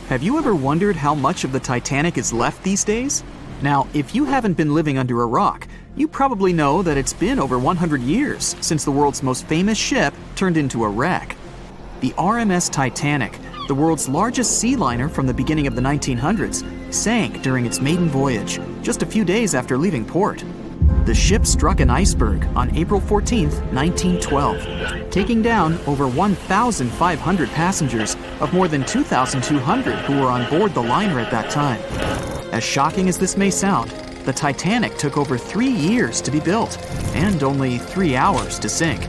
Have you ever wondered how much of the Titanic is left these days? Now, if you haven't been living under a rock, you probably know that it's been over 100 years since the world's most famous ship turned into a wreck. The RMS Titanic, the world's largest sea liner from the beginning of the 1900s, sank during its maiden voyage, just a few days after leaving port. The ship struck an iceberg on April 14, 1912, taking down over 1,500 passengers of more than 2,200 who were on board the liner at that time. As shocking as this may sound, the Titanic took over 3 years to be built and only 3 hours to sink.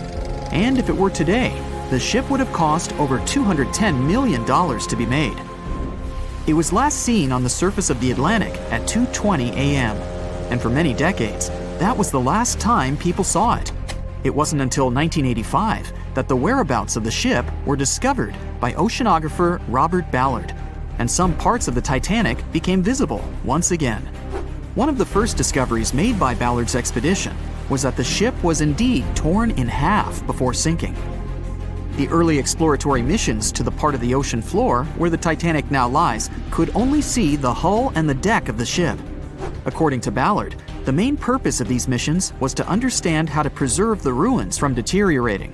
And if it were today, the ship would have cost over $210 million to be made. It was last seen on the surface of the Atlantic at 2:20 a.m., and for many decades, that was the last time people saw it. It wasn't until 1985 that the whereabouts of the ship were discovered by oceanographer Robert Ballard, and some parts of the Titanic became visible once again. One of the first discoveries made by Ballard's expedition was that the ship was indeed torn in half before sinking. The early exploratory missions to the part of the ocean floor where the Titanic now lies could only see the hull and the deck of the ship. According to Ballard, the main purpose of these missions was to understand how to preserve the ruins from deteriorating.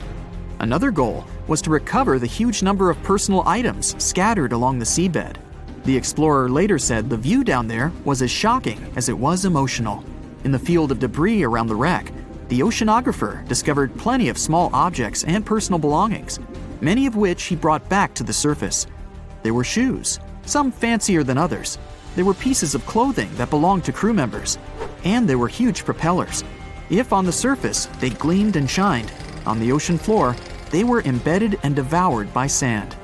Another goal was to recover the huge number of personal items scattered along the seabed. The explorer later said the view down there was as shocking as it was emotional. In the field of debris around the wreck, the oceanographer discovered plenty of small objects and personal belongings, many of which he brought back to the surface. There were shoes, some fancier than others. There were pieces of clothing that belonged to crew members, and there were huge propellers. If on the surface they gleamed and shined, on the ocean floor they were embedded and devoured by sand.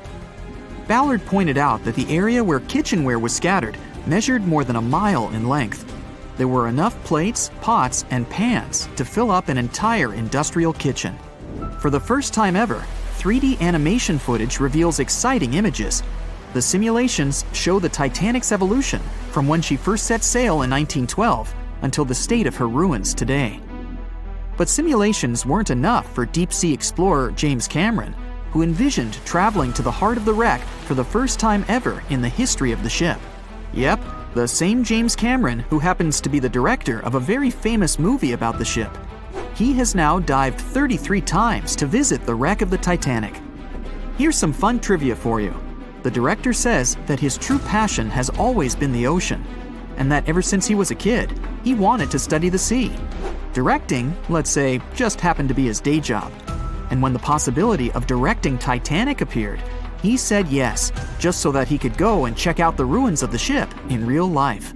Ballard pointed out that the area where kitchenware was scattered measured more than a mile in length. There were enough plates, pots, and pans to fill up an entire industrial kitchen. For the first time ever, 3D animation footage reveals exciting images. The simulations show the Titanic's evolution from when she first set sail in 1912 until the state of her ruins today. But simulations weren't enough for deep-sea explorer James Cameron, who envisioned traveling to the heart of the wreck for the first time ever in the history of the ship. Yep, the same James Cameron who happens to be the director of a very famous movie about the ship. He has now dived 33 times to visit the wreck of the Titanic. Here's some fun trivia for you. The director says that his true passion has always been the ocean, and that ever since he was a kid, he wanted to study the sea. Directing, let's say, just happened to be his day job. And when the possibility of directing Titanic appeared, he said yes, just so that he could go and check out the ruins of the ship in real life.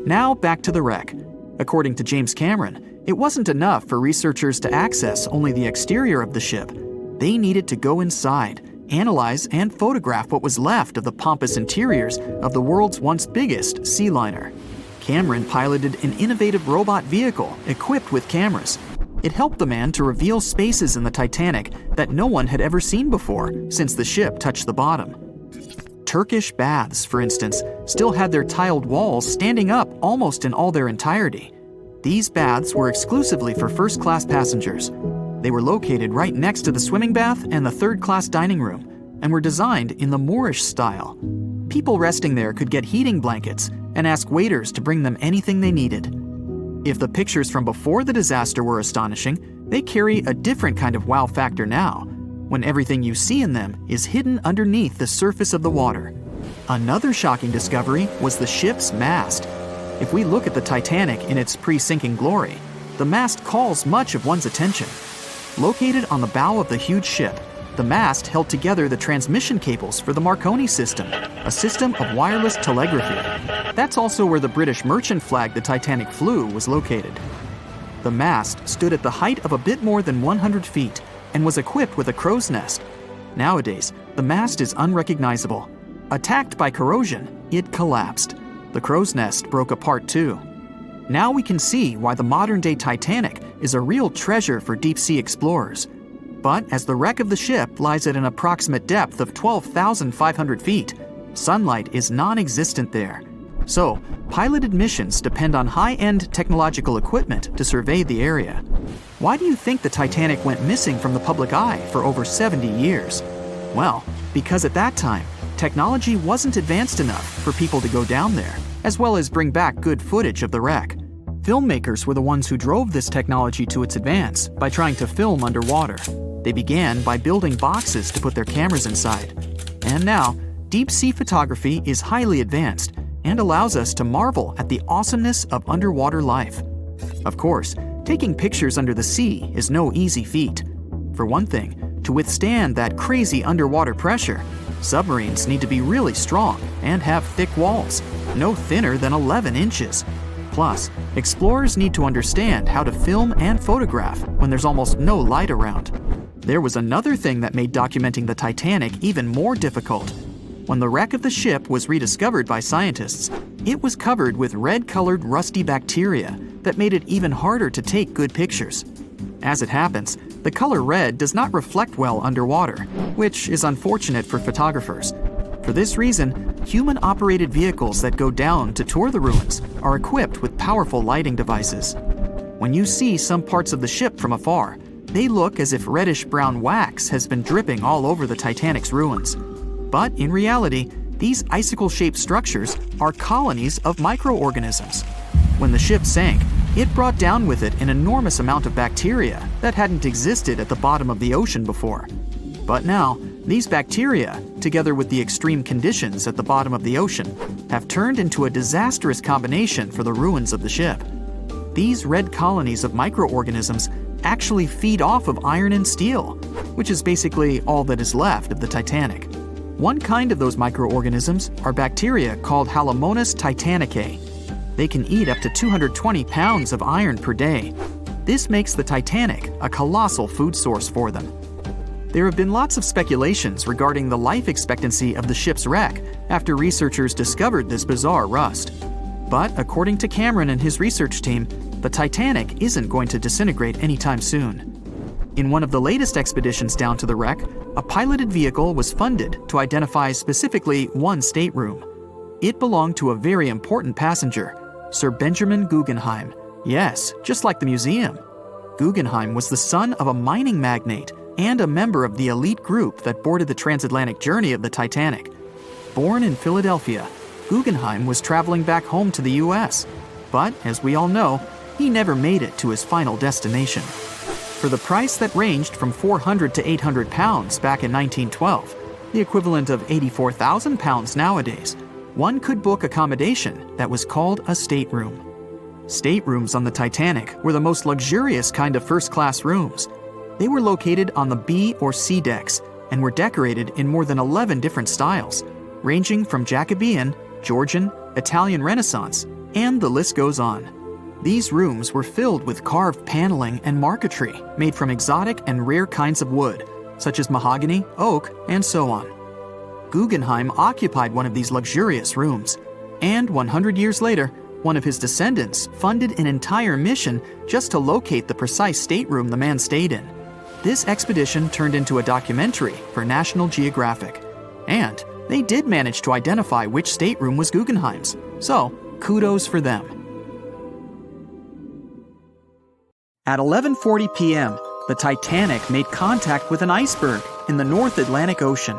Now back to the wreck. According to James Cameron, it wasn't enough for researchers to access only the exterior of the ship. They needed to go inside, analyze and photograph what was left of the pompous interiors of the world's once biggest sea liner. Cameron piloted an innovative robot vehicle equipped with cameras. It helped the man to reveal spaces in the Titanic that no one had ever seen before since the ship touched the bottom. Turkish baths, for instance, still had their tiled walls standing up almost in all their entirety. These baths were exclusively for first-class passengers. They were located right next to the swimming bath and the third-class dining room, and were designed in the Moorish style. People resting there could get heating blankets and ask waiters to bring them anything they needed. If the pictures from before the disaster were astonishing, they carry a different kind of wow factor now, when everything you see in them is hidden underneath the surface of the water. Another shocking discovery was the ship's mast. If we look at the Titanic in its pre-sinking glory, the mast calls much of one's attention. Located on the bow of the huge ship, the mast held together the transmission cables for the Marconi system, a system of wireless telegraphy. That's also where the British merchant flag the Titanic flew was located. The mast stood at the height of a bit more than 100 feet and was equipped with a crow's nest. Nowadays, the mast is unrecognizable. Attacked by corrosion, it collapsed. The crow's nest broke apart too. Now we can see why the modern-day Titanic is a real treasure for deep-sea explorers. But as the wreck of the ship lies at an approximate depth of 12,500 feet, sunlight is non-existent there. So, piloted missions depend on high-end technological equipment to survey the area. Why do you think the Titanic went missing from the public eye for over 70 years? Well, because at that time, technology wasn't advanced enough for people to go down there, as well as bring back good footage of the wreck. Filmmakers were the ones who drove this technology to its advance by trying to film underwater. They began by building boxes to put their cameras inside. And now, deep-sea photography is highly advanced and allows us to marvel at the awesomeness of underwater life. Of course, taking pictures under the sea is no easy feat. For one thing, to withstand that crazy underwater pressure, submarines need to be really strong and have thick walls, no thinner than 11 inches. Plus, explorers need to understand how to film and photograph when there's almost no light around. There was another thing that made documenting the Titanic even more difficult. When the wreck of the ship was rediscovered by scientists, it was covered with red-colored rusty bacteria that made it even harder to take good pictures. As it happens, the color red does not reflect well underwater, which is unfortunate for photographers. For this reason, human-operated vehicles that go down to tour the ruins are equipped with powerful lighting devices. When you see some parts of the ship from afar, they look as if reddish-brown wax has been dripping all over the Titanic's ruins. But in reality, these icicle-shaped structures are colonies of microorganisms. When the ship sank, it brought down with it an enormous amount of bacteria that hadn't existed at the bottom of the ocean before. But now, these bacteria, together with the extreme conditions at the bottom of the ocean, have turned into a disastrous combination for the ruins of the ship. These red colonies of microorganisms actually feed off of iron and steel, which is basically all that is left of the Titanic. One kind of those microorganisms are bacteria called Halomonas titanicae. They can eat up to 220 pounds of iron per day. This makes the Titanic a colossal food source for them. There have been lots of speculations regarding the life expectancy of the ship's wreck after researchers discovered this bizarre rust. But according to Cameron and his research team, the Titanic isn't going to disintegrate anytime soon. In one of the latest expeditions down to the wreck, a piloted vehicle was funded to identify specifically one stateroom. It belonged to a very important passenger, Sir Benjamin Guggenheim. Yes, just like the museum. Guggenheim was the son of a mining magnate and a member of the elite group that boarded the transatlantic journey of the Titanic. Born in Philadelphia, Guggenheim was traveling back home to the US. But, as we all know, he never made it to his final destination. For the price that ranged from 400 to 800 pounds back in 1912, the equivalent of 84,000 pounds nowadays, one could book accommodation that was called a stateroom. Staterooms on the Titanic were the most luxurious kind of first-class rooms. They were located on the B or C decks and were decorated in more than 11 different styles, ranging from Jacobean, Georgian, Italian Renaissance, and the list goes on. These rooms were filled with carved paneling and marquetry made from exotic and rare kinds of wood, such as mahogany, oak, and so on. Guggenheim occupied one of these luxurious rooms, and 100 years later, one of his descendants funded an entire mission just to locate the precise stateroom the man stayed in. This expedition turned into a documentary for National Geographic, and they did manage to identify which stateroom was Guggenheim's, so kudos for them. At 11:40 p.m., the Titanic made contact with an iceberg in the North Atlantic Ocean.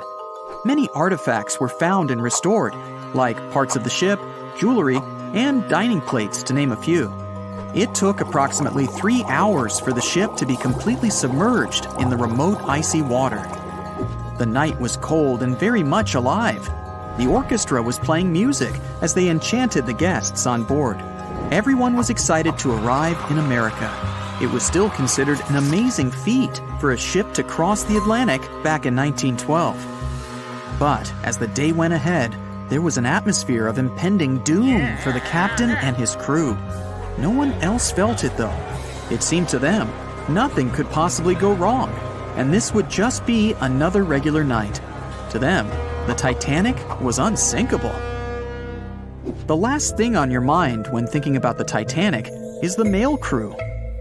Many artifacts were found and restored, like parts of the ship, jewelry, and dining plates, to name a few. It took approximately 3 hours for the ship to be completely submerged in the remote icy water. The night was cold and very much alive. The orchestra was playing music as they enchanted the guests on board. Everyone was excited to arrive in America. It was still considered an amazing feat for a ship to cross the Atlantic back in 1912. But as the day went ahead, there was an atmosphere of impending doom for the captain and his crew. No one else felt it though. It seemed to them nothing could possibly go wrong, and this would just be another regular night. To them, the Titanic was unsinkable. The last thing on your mind when thinking about the Titanic is the mail crew.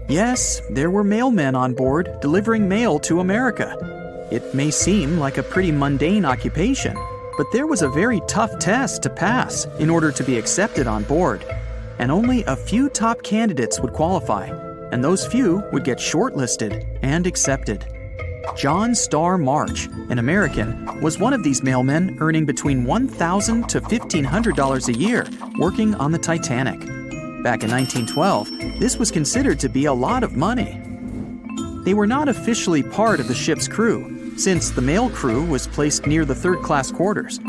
Yes, there were mailmen on board delivering mail to America. It may seem like a pretty mundane occupation, but there was a very tough test to pass in order to be accepted on board, and only a few top candidates would qualify, and those few would get shortlisted and accepted. John Starr March, an American, was one of these mailmen earning between $1,000 to $1,500 a year working on the Titanic. Back in 1912, this was considered to be a lot of money. They were not officially part of the ship's crew, since the mail crew was placed near the third-class quarters.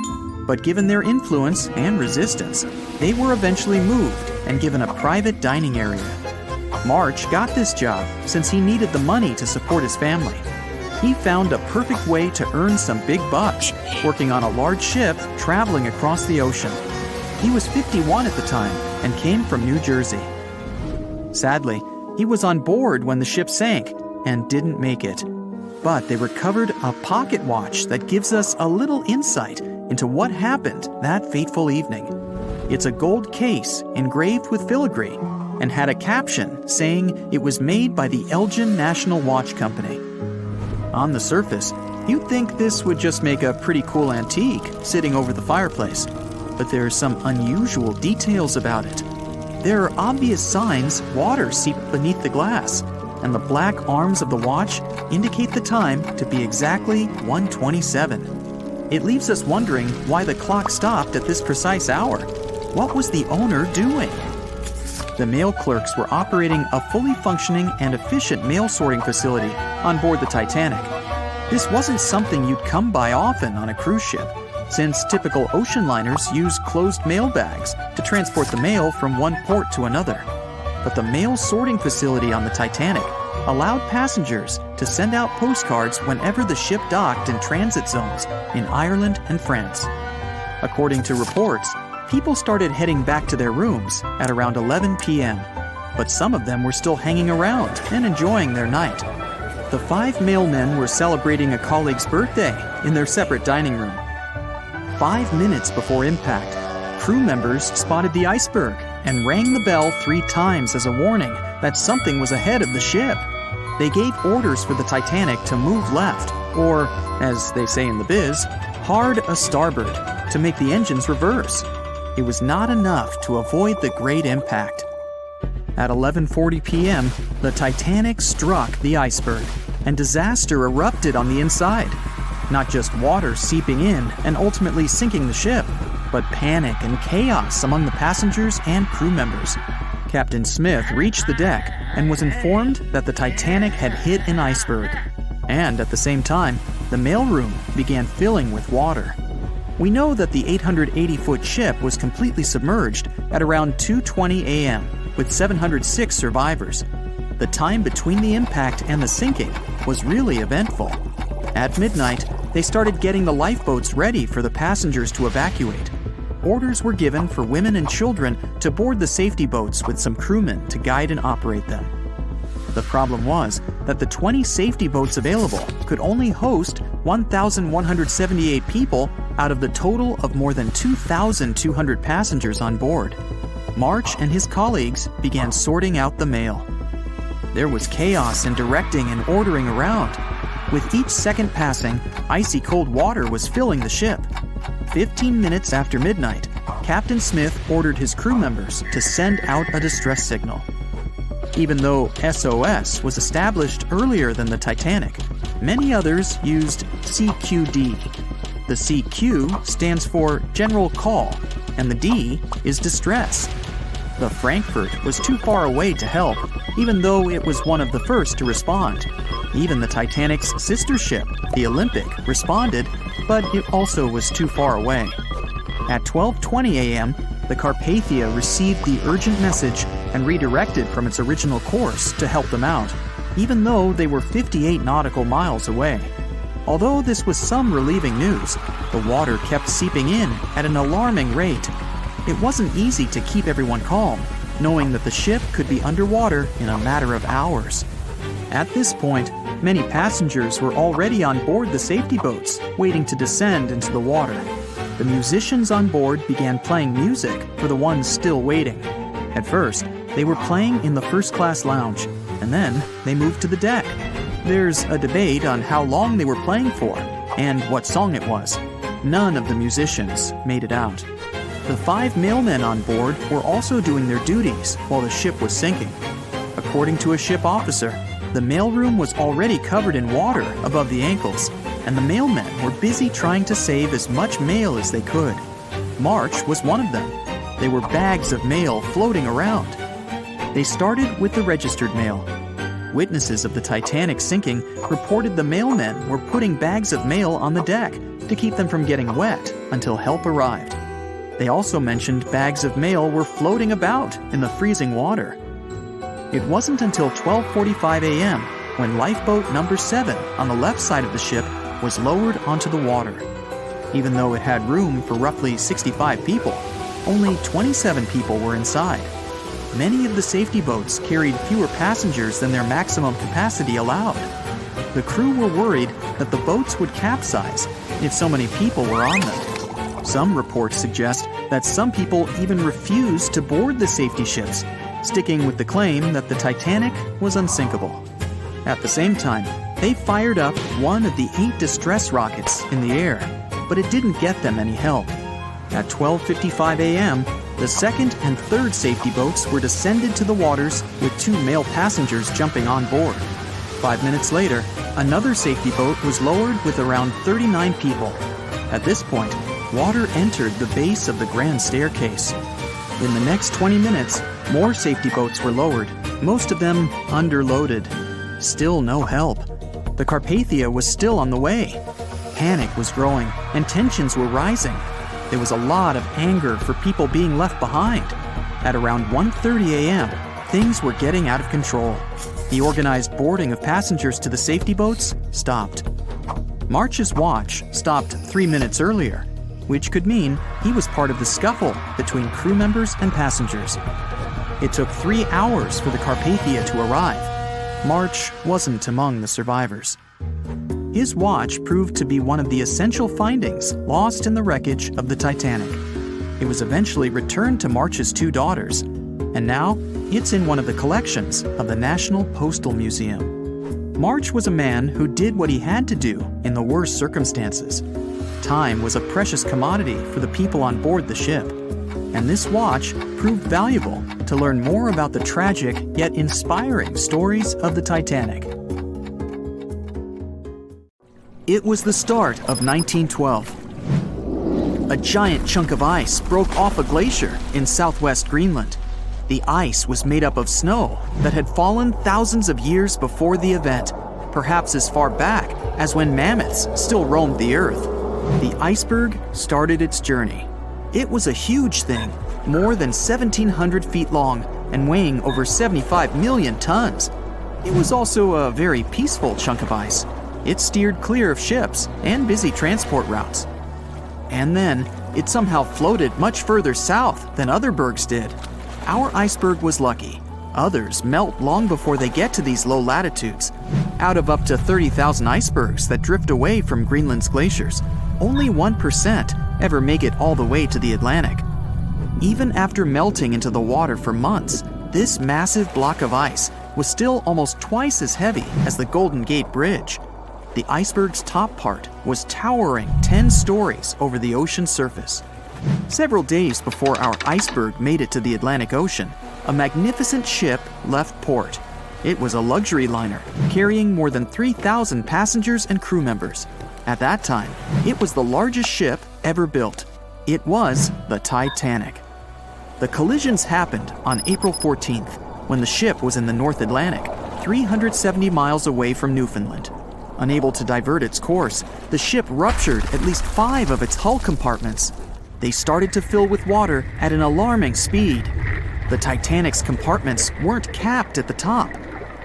But given their influence and resistance, they were eventually moved and given a private dining area. March got this job since he needed the money to support his family. He found a perfect way to earn some big bucks, working on a large ship traveling across the ocean. He was 51 at the time and came from New Jersey. Sadly, he was on board when the ship sank and didn't make it. But they recovered a pocket watch that gives us a little insight into what happened that fateful evening. It's a gold case engraved with filigree and had a caption saying it was made by the Elgin National Watch Company. On the surface, you'd think this would just make a pretty cool antique sitting over the fireplace, but there are some unusual details about it. There are obvious signs water seeped beneath the glass, and the black arms of the watch indicate the time to be exactly 1:27. It leaves us wondering why the clock stopped at this precise hour. What was the owner doing? The mail clerks were operating a fully functioning and efficient mail sorting facility on board the Titanic. This wasn't something you'd come by often on a cruise ship, since typical ocean liners use closed mail bags to transport the mail from one port to another. But the mail sorting facility on the Titanic allowed passengers to send out postcards whenever the ship docked in transit zones in Ireland and France. According to reports, people started heading back to their rooms at around 11 p.m., but some of them were still hanging around and enjoying their night. The 5 mailmen were celebrating a colleague's birthday in their separate dining room. 5 minutes before impact, crew members spotted the iceberg and rang the bell 3 times as a warning that something was ahead of the ship. They gave orders for the Titanic to move left, or, as they say in the biz, hard a starboard, to make the engines reverse. It was not enough to avoid the great impact. At 11:40 p.m., the Titanic struck the iceberg, and disaster erupted on the inside. Not just water seeping in and ultimately sinking the ship, but panic and chaos among the passengers and crew members. Captain Smith reached the deck and was informed that the Titanic had hit an iceberg. And at the same time, the mailroom began filling with water. We know that the 880-foot ship was completely submerged at around 2:20 a.m., with 706 survivors. The time between the impact and the sinking was really eventful. At midnight, they started getting the lifeboats ready for the passengers to evacuate. Orders were given for women and children to board the safety boats with some crewmen to guide and operate them. The problem was that the 20 safety boats available could only host 1,178 people out of the total of more than 2,200 passengers on board. March and his colleagues began sorting out the mail. There was chaos in directing and ordering around. With each second passing, icy cold water was filling the ship. 15 minutes after midnight, Captain Smith ordered his crew members to send out a distress signal. Even though SOS was established earlier than the Titanic, many others used CQD. The CQ stands for General Call, and the D is Distress. The Frankfurt was too far away to help, even though it was one of the first to respond. Even the Titanic's sister ship, the Olympic, responded, but it also was too far away. At 12:20 a.m., the Carpathia received the urgent message and redirected from its original course to help them out, even though they were 58 nautical miles away. Although this was some relieving news, the water kept seeping in at an alarming rate. It wasn't easy to keep everyone calm, knowing that the ship could be underwater in a matter of hours. At this point, many passengers were already on board the safety boats, waiting to descend into the water. The musicians on board began playing music for the ones still waiting. At first, they were playing in the first-class lounge, and then they moved to the deck. There's a debate on how long they were playing for, and what song it was. None of the musicians made it out. The 5 mailmen on board were also doing their duties while the ship was sinking. According to a ship officer, The mailroom was already covered in water above the ankles, and the mailmen were busy trying to save as much mail as they could. March was one of them. There were bags of mail floating around. They started with the registered mail. Witnesses of the Titanic sinking reported the mailmen were putting bags of mail on the deck to keep them from getting wet until help arrived. They also mentioned bags of mail were floating about in the freezing water. It wasn't until 12:45 a.m. when lifeboat number 7 on the left side of the ship was lowered onto the water. Even though it had room for roughly 65 people, only 27 people were inside. Many of the safety boats carried fewer passengers than their maximum capacity allowed. The crew were worried that the boats would capsize if so many people were on them. Some reports suggest that some people even refused to board the safety ships, sticking with the claim that the Titanic was unsinkable. At the same time, they fired up one of the 8 distress rockets in the air, but it didn't get them any help. At 12:55 a.m., the second and third safety boats were descended to the waters with 2 male passengers jumping on board. 5 minutes later, another safety boat was lowered with around 39 people. At this point, water entered the base of the grand staircase. In the next 20 minutes, more safety boats were lowered, most of them underloaded. Still no help. The Carpathia was still on the way. Panic was growing, and tensions were rising. There was a lot of anger for people being left behind. At around 1:30 a.m., things were getting out of control. The organized boarding of passengers to the safety boats stopped. March's watch stopped 3 minutes earlier, which could mean he was part of the scuffle between crew members and passengers. It took 3 hours for the Carpathia to arrive. March wasn't among the survivors. His watch proved to be one of the essential findings lost in the wreckage of the Titanic. It was eventually returned to March's 2 daughters, and now it's in one of the collections of the National Postal Museum. March was a man who did what he had to do in the worst circumstances. Time was a precious commodity for the people on board the ship, and this watch proved valuable to learn more about the tragic yet inspiring stories of the Titanic. It was the start of 1912. A giant chunk of ice broke off a glacier in southwest Greenland. The ice was made up of snow that had fallen thousands of years before the event, perhaps as far back as when mammoths still roamed the earth. The iceberg started its journey. It was a huge thing, more than 1,700 feet long and weighing over 75 million tons. It was also a very peaceful chunk of ice. It steered clear of ships and busy transport routes. And then, it somehow floated much further south than other bergs did. Our iceberg was lucky. Others melt long before they get to these low latitudes. Out of up to 30,000 icebergs that drift away from Greenland's glaciers, only 1% ever make it all the way to the Atlantic. Even after melting into the water for months, this massive block of ice was still almost twice as heavy as the Golden Gate Bridge. The iceberg's top part was towering 10 stories over the ocean surface. Several days before our iceberg made it to the Atlantic Ocean, a magnificent ship left port. It was a luxury liner carrying more than 3,000 passengers and crew members. At that time, it was the largest ship ever built. It was the Titanic. The collisions happened on April 14th, when the ship was in the North Atlantic, 370 miles away from Newfoundland. Unable to divert its course, the ship ruptured at least 5 of its hull compartments. They started to fill with water at an alarming speed. The Titanic's compartments weren't capped at the top.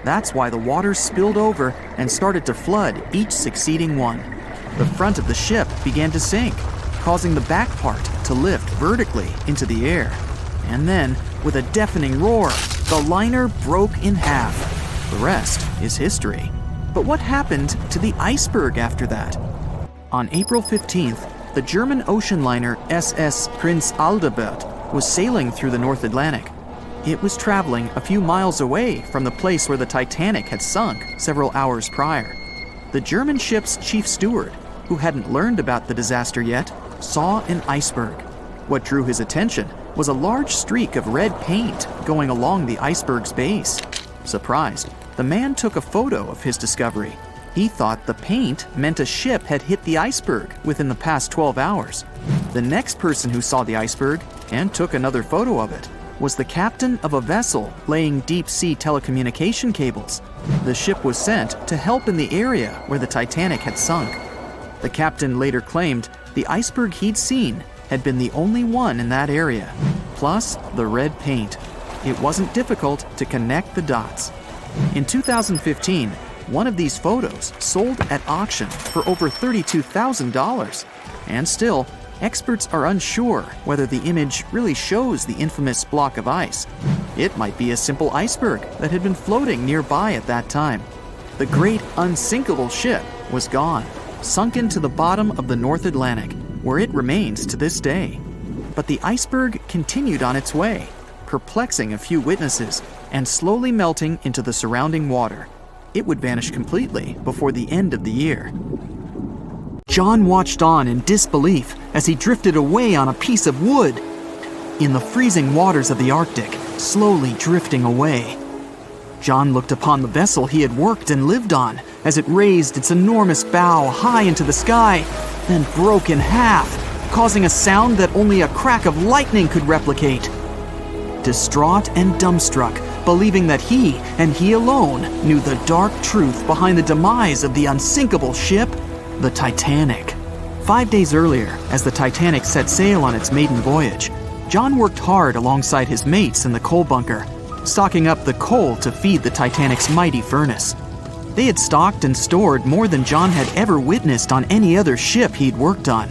That's why the water spilled over and started to flood each succeeding one. The front of the ship began to sink, causing the back part to lift vertically into the air. And then, with a deafening roar, the liner broke in half. The rest is history. But what happened to the iceberg after that? On April 15th, the German ocean liner SS Prinz Adalbert was sailing through the North Atlantic. It was traveling a few miles away from the place where the Titanic had sunk several hours prior. The German ship's chief steward, who hadn't learned about the disaster yet, saw an iceberg. What drew his attention was a large streak of red paint going along the iceberg's base. Surprised, the man took a photo of his discovery. He thought the paint meant a ship had hit the iceberg within the past 12 hours. The next person who saw the iceberg and took another photo of it was the captain of a vessel laying deep-sea telecommunication cables. The ship was sent to help in the area where the Titanic had sunk. The captain later claimed the iceberg he'd seen had been the only one in that area, plus the red paint. It wasn't difficult to connect the dots. In 2015, one of these photos sold at auction for over $32,000. And still, experts are unsure whether the image really shows the infamous block of ice. It might be a simple iceberg that had been floating nearby at that time. The great unsinkable ship was gone, sunk into the bottom of the North Atlantic, where it remains to this day. But the iceberg continued on its way, perplexing a few witnesses and slowly melting into the surrounding water. It would vanish completely before the end of the year. John watched on in disbelief as he drifted away on a piece of wood. In the freezing waters of the Arctic, slowly drifting away. John looked upon the vessel he had worked and lived on as it raised its enormous bow high into the sky, then broke in half, causing a sound that only a crack of lightning could replicate. Distraught and dumbstruck, believing that he and he alone knew the dark truth behind the demise of the unsinkable ship, the Titanic. 5 days earlier, as the Titanic set sail on its maiden voyage, John worked hard alongside his mates in the coal bunker, stocking up the coal to feed the Titanic's mighty furnace. They had stocked and stored more than John had ever witnessed on any other ship he'd worked on.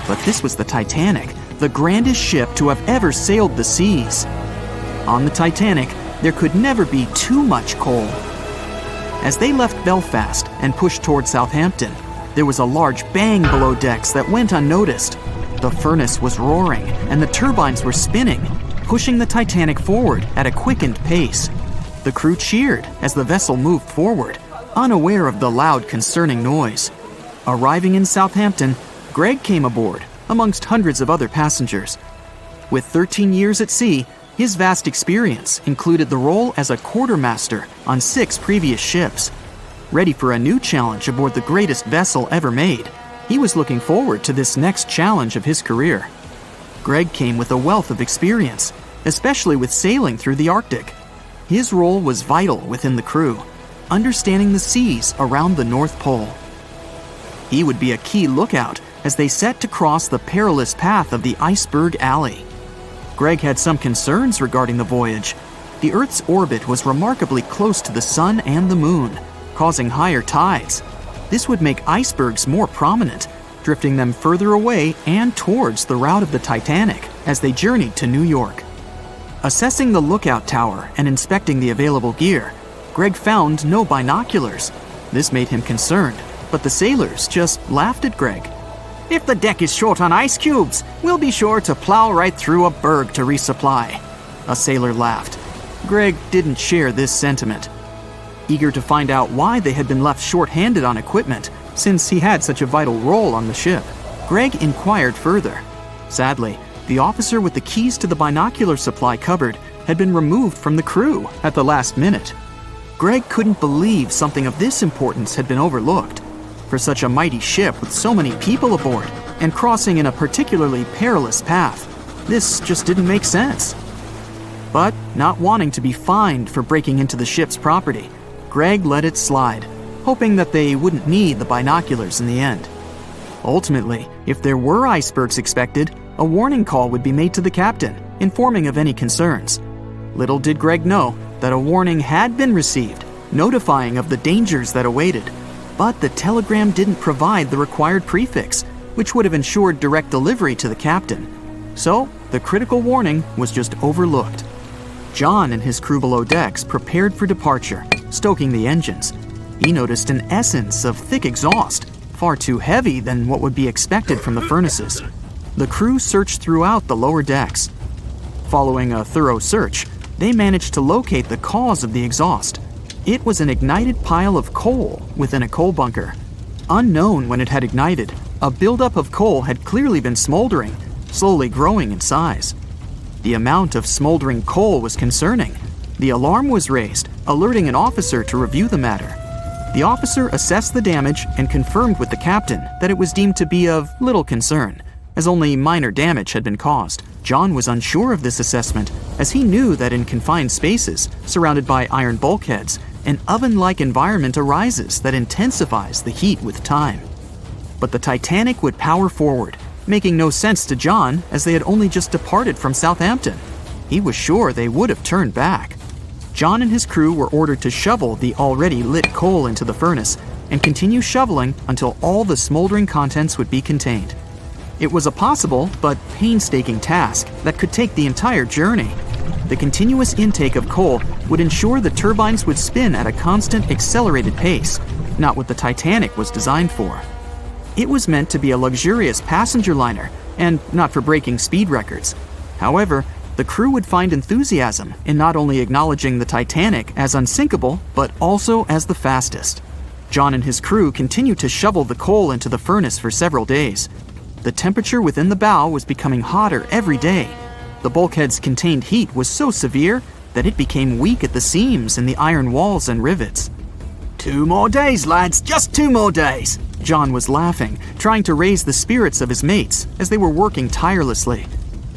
But this was the Titanic, the grandest ship to have ever sailed the seas. On the Titanic, there could never be too much coal. As they left Belfast and pushed toward Southampton, there was a large bang below decks that went unnoticed. The furnace was roaring and the turbines were spinning, pushing the Titanic forward at a quickened pace. The crew cheered as the vessel moved forward, unaware of the loud, concerning noise. Arriving in Southampton, Greg came aboard, amongst hundreds of other passengers. With 13 years at sea, his vast experience included the role as a quartermaster on 6 previous ships. Ready for a new challenge aboard the greatest vessel ever made, he was looking forward to this next challenge of his career. Greg came with a wealth of experience, especially with sailing through the Arctic. His role was vital within the crew, understanding the seas around the North Pole. He would be a key lookout as they set to cross the perilous path of the Iceberg Alley. Greg had some concerns regarding the voyage. The Earth's orbit was remarkably close to the sun and the moon, causing higher tides. This would make icebergs more prominent, drifting them further away and towards the route of the Titanic as they journeyed to New York. Assessing the lookout tower and inspecting the available gear, Greg found no binoculars. This made him concerned, but the sailors just laughed at Greg. "If the deck is short on ice cubes, we'll be sure to plow right through a berg to resupply." A sailor laughed. Greg didn't share this sentiment. Eager to find out why they had been left short-handed on equipment, since he had such a vital role on the ship, Greg inquired further. Sadly, the officer with the keys to the binocular supply cupboard had been removed from the crew at the last minute. Greg couldn't believe something of this importance had been overlooked. For such a mighty ship with so many people aboard and crossing in a particularly perilous path, this just didn't make sense. But not wanting to be fined for breaking into the ship's property, Greg let it slide, hoping that they wouldn't need the binoculars in the end. Ultimately, if there were icebergs expected, a warning call would be made to the captain, informing of any concerns. Little did Greg know that a warning had been received, notifying of the dangers that awaited. But the telegram didn't provide the required prefix, which would have ensured direct delivery to the captain. So, the critical warning was just overlooked. John and his crew below decks prepared for departure, stoking the engines. He noticed an essence of thick exhaust, far too heavy than what would be expected from the furnaces. The crew searched throughout the lower decks. Following a thorough search, they managed to locate the cause of the exhaust. It was an ignited pile of coal within a coal bunker. Unknown when it had ignited, a buildup of coal had clearly been smoldering, slowly growing in size. The amount of smoldering coal was concerning. The alarm was raised, alerting an officer to review the matter. The officer assessed the damage and confirmed with the captain that it was deemed to be of little concern, as only minor damage had been caused. John was unsure of this assessment, as he knew that in confined spaces, surrounded by iron bulkheads, an oven-like environment arises that intensifies the heat with time. But the Titanic would power forward, making no sense to John as they had only just departed from Southampton. He was sure they would have turned back. John and his crew were ordered to shovel the already lit coal into the furnace and continue shoveling until all the smoldering contents would be contained. It was a possible but painstaking task that could take the entire journey. The continuous intake of coal would ensure the turbines would spin at a constant, accelerated pace, not what the Titanic was designed for. It was meant to be a luxurious passenger liner and not for breaking speed records. However, the crew would find enthusiasm in not only acknowledging the Titanic as unsinkable, but also as the fastest. John and his crew continued to shovel the coal into the furnace for several days. The temperature within the bow was becoming hotter every day. The bulkhead's contained heat was so severe that it became weak at the seams in the iron walls and rivets. 2 more days, lads, just 2 more days. John was laughing, trying to raise the spirits of his mates as they were working tirelessly.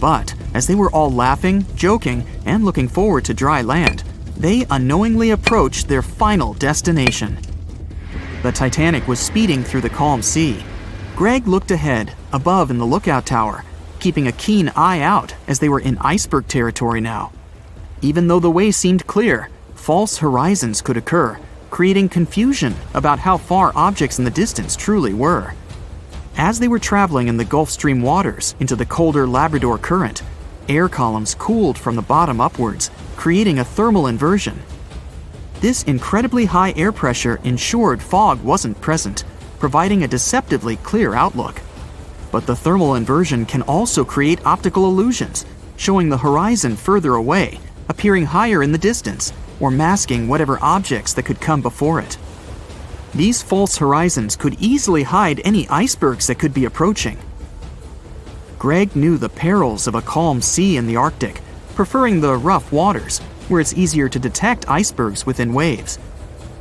But as they were all laughing, joking, and looking forward to dry land, they unknowingly approached their final destination. The Titanic was speeding through the calm sea. Greg looked ahead, above in the lookout tower, keeping a keen eye out as they were in iceberg territory now. Even though the way seemed clear, false horizons could occur, creating confusion about how far objects in the distance truly were. As they were traveling in the Gulf Stream waters into the colder Labrador Current, air columns cooled from the bottom upwards, creating a thermal inversion. This incredibly high air pressure ensured fog wasn't present, providing a deceptively clear outlook. But the thermal inversion can also create optical illusions, showing the horizon further away, appearing higher in the distance, or masking whatever objects that could come before it. These false horizons could easily hide any icebergs that could be approaching. Greg knew the perils of a calm sea in the Arctic, preferring the rough waters, where it's easier to detect icebergs within waves.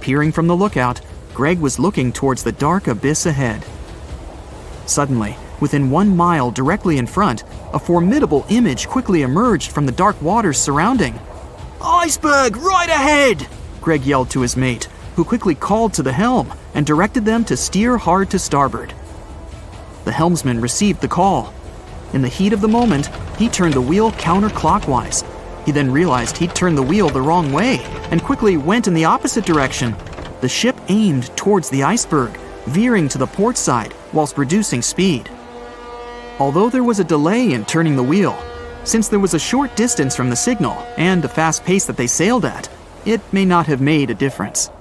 Peering from the lookout, Greg was looking towards the dark abyss ahead. Suddenly, within 1 mile directly in front, a formidable image quickly emerged from the dark waters surrounding. Iceberg, right ahead! Greg yelled to his mate, who quickly called to the helm and directed them to steer hard to starboard. The helmsman received the call. In the heat of the moment, he turned the wheel counterclockwise. He then realized he'd turned the wheel the wrong way and quickly went in the opposite direction. The ship aimed towards the iceberg, veering to the port side whilst reducing speed. Although there was a delay in turning the wheel, since there was a short distance from the signal and the fast pace that they sailed at, it may not have made a difference.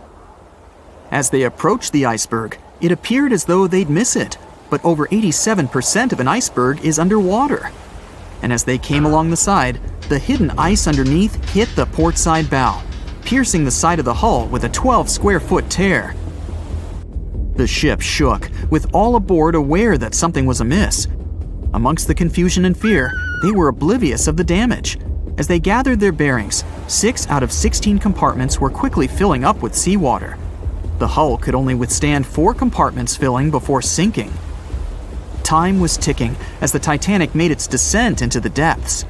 As they approached the iceberg, it appeared as though they'd miss it, but over 87% of an iceberg is underwater. And as they came along the side, the hidden ice underneath hit the port side bow, piercing the side of the hull with a 12-square-foot tear. The ship shook, with all aboard aware that something was amiss. Amongst the confusion and fear, they were oblivious of the damage. As they gathered their bearings, 6 out of 16 compartments were quickly filling up with seawater. The hull could only withstand 4 compartments filling before sinking. Time was ticking as the Titanic made its descent into the depths.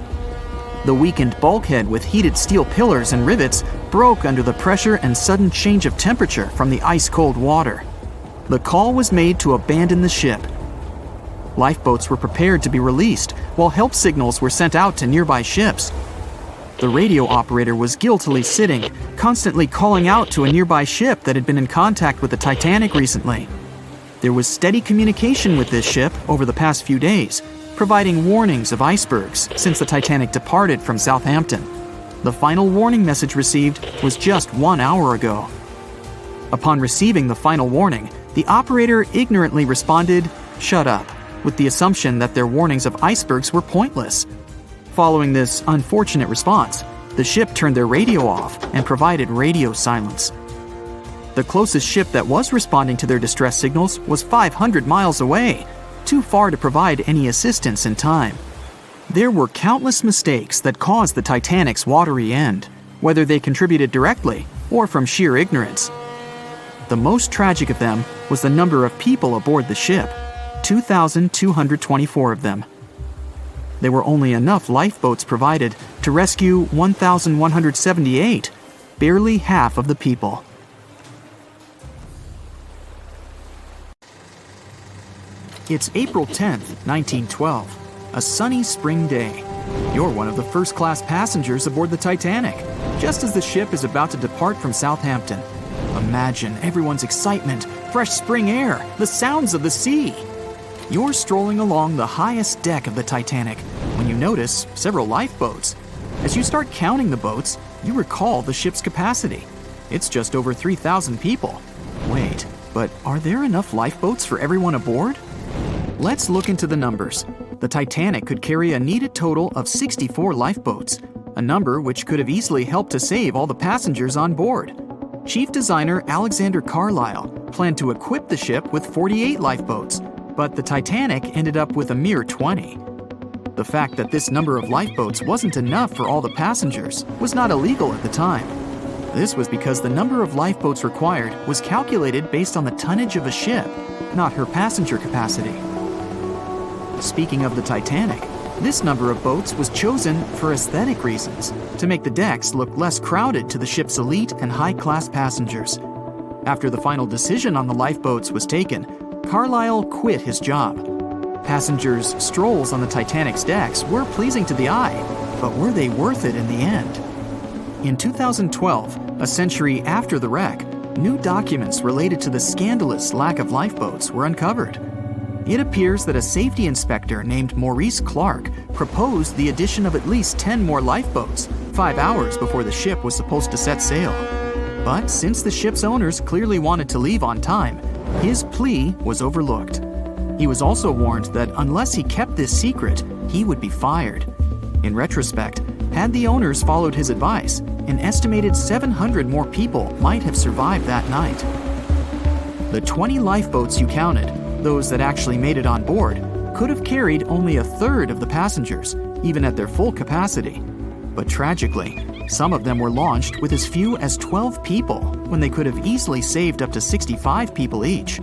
The weakened bulkhead with heated steel pillars and rivets broke under the pressure and sudden change of temperature from the ice-cold water. The call was made to abandon the ship. Lifeboats were prepared to be released, while help signals were sent out to nearby ships. The radio operator was guiltily sitting, constantly calling out to a nearby ship that had been in contact with the Titanic recently. There was steady communication with this ship over the past few days, providing warnings of icebergs since the Titanic departed from Southampton. The final warning message received was just 1 hour ago. Upon receiving the final warning, the operator ignorantly responded, "Shut up," with the assumption that their warnings of icebergs were pointless. Following this unfortunate response, the ship turned their radio off and provided radio silence. The closest ship that was responding to their distress signals was 500 miles away, too far to provide any assistance in time. There were countless mistakes that caused the Titanic's watery end, whether they contributed directly or from sheer ignorance. The most tragic of them was the number of people aboard the ship, 2,224 of them. There were only enough lifeboats provided to rescue 1,178, barely half of the people. It's April 10th, 1912, a sunny spring day. You're one of the first-class passengers aboard the Titanic, just as the ship is about to depart from Southampton. Imagine everyone's excitement, fresh spring air, the sounds of the sea. You're strolling along the highest deck of the Titanic when you notice several lifeboats. As you start counting the boats, you recall the ship's capacity. It's just over 3,000 people. Wait, but are there enough lifeboats for everyone aboard? Let's look into the numbers. The Titanic could carry a needed total of 64 lifeboats, a number which could have easily helped to save all the passengers on board. Chief designer Alexander Carlisle planned to equip the ship with 48 lifeboats, but the Titanic ended up with a mere 20. The fact that this number of lifeboats wasn't enough for all the passengers was not illegal at the time. This was because the number of lifeboats required was calculated based on the tonnage of a ship, not her passenger capacity. Speaking of the Titanic, this number of boats was chosen for aesthetic reasons, to make the decks look less crowded to the ship's elite and high-class passengers. After the final decision on the lifeboats was taken, Carlisle quit his job. Passengers' strolls on the Titanic's decks were pleasing to the eye, but were they worth it in the end? In 2012, a century after the wreck, new documents related to the scandalous lack of lifeboats were uncovered. It appears that a safety inspector named Maurice Clark proposed the addition of at least 10 more lifeboats, 5 hours before the ship was supposed to set sail. But since the ship's owners clearly wanted to leave on time, his plea was overlooked. He was also warned that unless he kept this secret, he would be fired. In retrospect, had the owners followed his advice, an estimated 700 more people might have survived that night. The 20 lifeboats you counted, those that actually made it on board, could have carried only a third of the passengers, even at their full capacity. But tragically, some of them were launched with as few as 12 people when they could have easily saved up to 65 people each.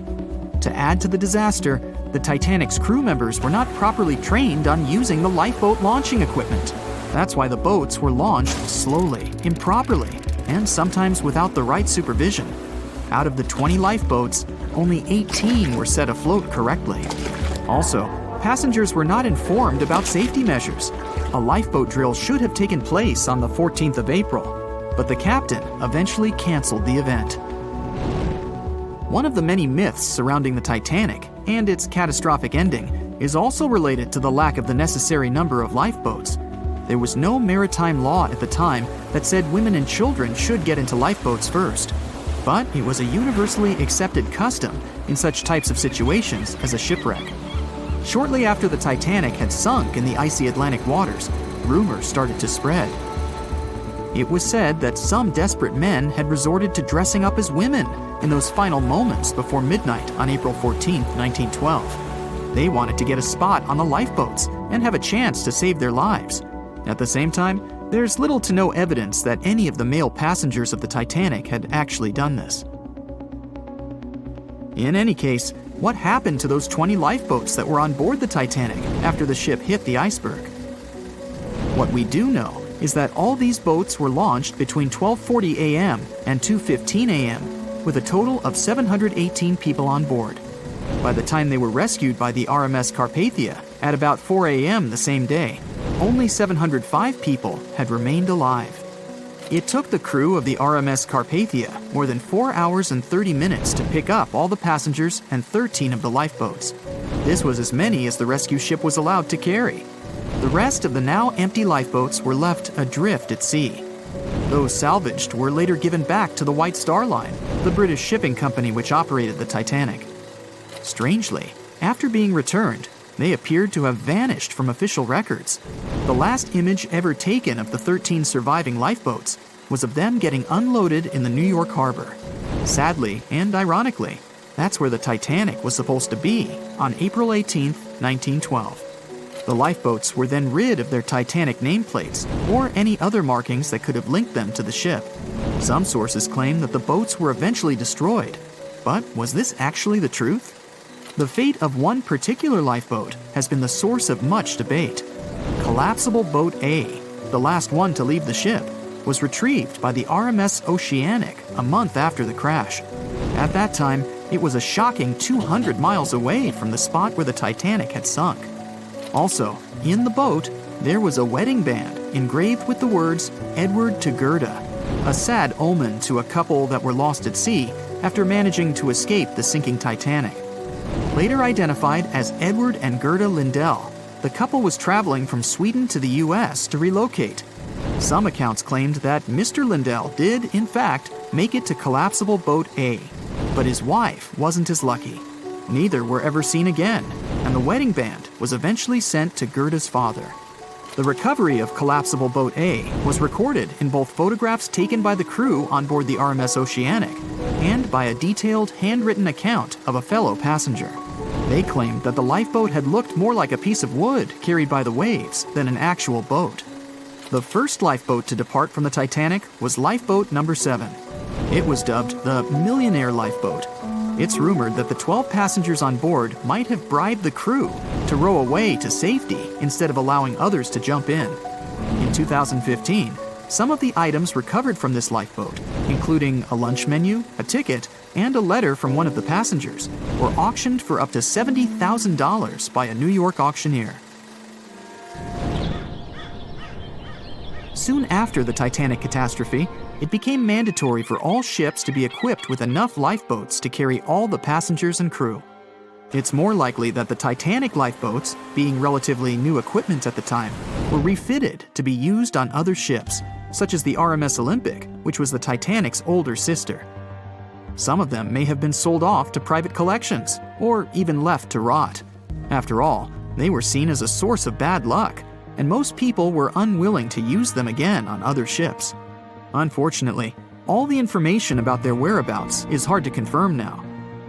To add to the disaster, the Titanic's crew members were not properly trained on using the lifeboat launching equipment. That's why the boats were launched slowly, improperly, and sometimes without the right supervision. Out of the 20 lifeboats, only 18 were set afloat correctly. Also, passengers were not informed about safety measures. A lifeboat drill should have taken place on the 14th of April, but the captain eventually canceled the event. One of the many myths surrounding the Titanic and its catastrophic ending is also related to the lack of the necessary number of lifeboats. There was no maritime law at the time that said women and children should get into lifeboats first. But it was a universally accepted custom in such types of situations as a shipwreck. Shortly after the Titanic had sunk in the icy Atlantic waters, rumors started to spread. It was said that some desperate men had resorted to dressing up as women in those final moments before midnight on April 14, 1912. They wanted to get a spot on the lifeboats and have a chance to save their lives. At the same time, there's little to no evidence that any of the male passengers of the Titanic had actually done this. In any case, what happened to those 20 lifeboats that were on board the Titanic after the ship hit the iceberg? What we do know is that all these boats were launched between 12:40 a.m. and 2:15 a.m. with a total of 718 people on board. By the time they were rescued by the RMS Carpathia at about 4 a.m. the same day, only 705 people had remained alive. It took the crew of the RMS Carpathia more than 4 hours and 30 minutes to pick up all the passengers and 13 of the lifeboats. This was as many as the rescue ship was allowed to carry. The rest of the now empty lifeboats were left adrift at sea. Those salvaged were later given back to the White Star Line, the British shipping company which operated the Titanic. Strangely, after being returned, they appeared to have vanished from official records. The last image ever taken of the 13 surviving lifeboats was of them getting unloaded in the New York harbor. Sadly and ironically, that's where the Titanic was supposed to be on April 18, 1912. The lifeboats were then rid of their Titanic nameplates or any other markings that could have linked them to the ship. Some sources claim that the boats were eventually destroyed. But was this actually the truth? The fate of one particular lifeboat has been the source of much debate. Collapsible Boat A, the last one to leave the ship, was retrieved by the RMS Oceanic a month after the crash. At that time, it was a shocking 200 miles away from the spot where the Titanic had sunk. Also, in the boat, there was a wedding band engraved with the words "Edward to Gerda," a sad omen to a couple that were lost at sea after managing to escape the sinking Titanic. Later identified as Edward and Gerda Lindell, the couple was traveling from Sweden to the U.S. to relocate. Some accounts claimed that Mr. Lindell did, in fact, make it to Collapsible Boat A, but his wife wasn't as lucky. Neither were ever seen again, and the wedding band was eventually sent to Gerda's father. The recovery of Collapsible Boat A was recorded in both photographs taken by the crew on board the RMS Oceanic and by a detailed handwritten account of a fellow passenger. They claimed that the lifeboat had looked more like a piece of wood carried by the waves than an actual boat. The first lifeboat to depart from the Titanic was Lifeboat Number 7. It was dubbed the Millionaire Lifeboat. It's rumored that the 12 passengers on board might have bribed the crew to row away to safety instead of allowing others to jump in. In 2015, some of the items recovered from this lifeboat, including a lunch menu, a ticket, and a letter from one of the passengers, were auctioned for up to $70,000 by a New York auctioneer. Soon after the Titanic catastrophe, it became mandatory for all ships to be equipped with enough lifeboats to carry all the passengers and crew. It's more likely that the Titanic lifeboats, being relatively new equipment at the time, were refitted to be used on other ships, such as the RMS Olympic, which was the Titanic's older sister. Some of them may have been sold off to private collections, or even left to rot. After all, they were seen as a source of bad luck, and most people were unwilling to use them again on other ships. Unfortunately, all the information about their whereabouts is hard to confirm now.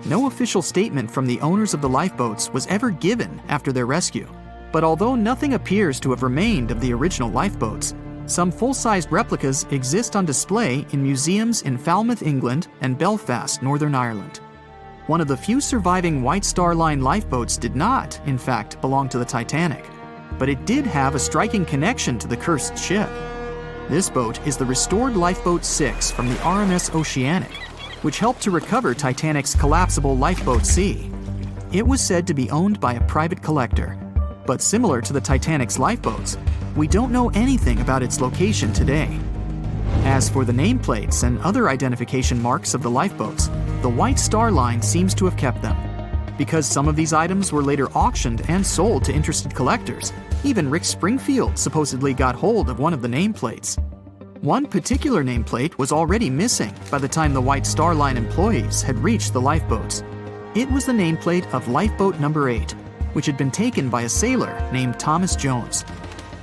No official statement from the owners of the lifeboats was ever given after their rescue. But although nothing appears to have remained of the original lifeboats, some full-sized replicas exist on display in museums in Falmouth, England, and Belfast, Northern Ireland. One of the few surviving White Star Line lifeboats did not, in fact, belong to the Titanic, but it did have a striking connection to the cursed ship. This boat is the restored Lifeboat 6 from the RMS Oceanic, which helped to recover Titanic's collapsible Lifeboat C. It was said to be owned by a private collector, but similar to the Titanic's lifeboats, we don't know anything about its location today. As for the nameplates and other identification marks of the lifeboats, the White Star Line seems to have kept them. Because some of these items were later auctioned and sold to interested collectors, even Rick Springfield supposedly got hold of one of the nameplates. One particular nameplate was already missing by the time the White Star Line employees had reached the lifeboats. It was the nameplate of Lifeboat Number 8, which had been taken by a sailor named Thomas Jones.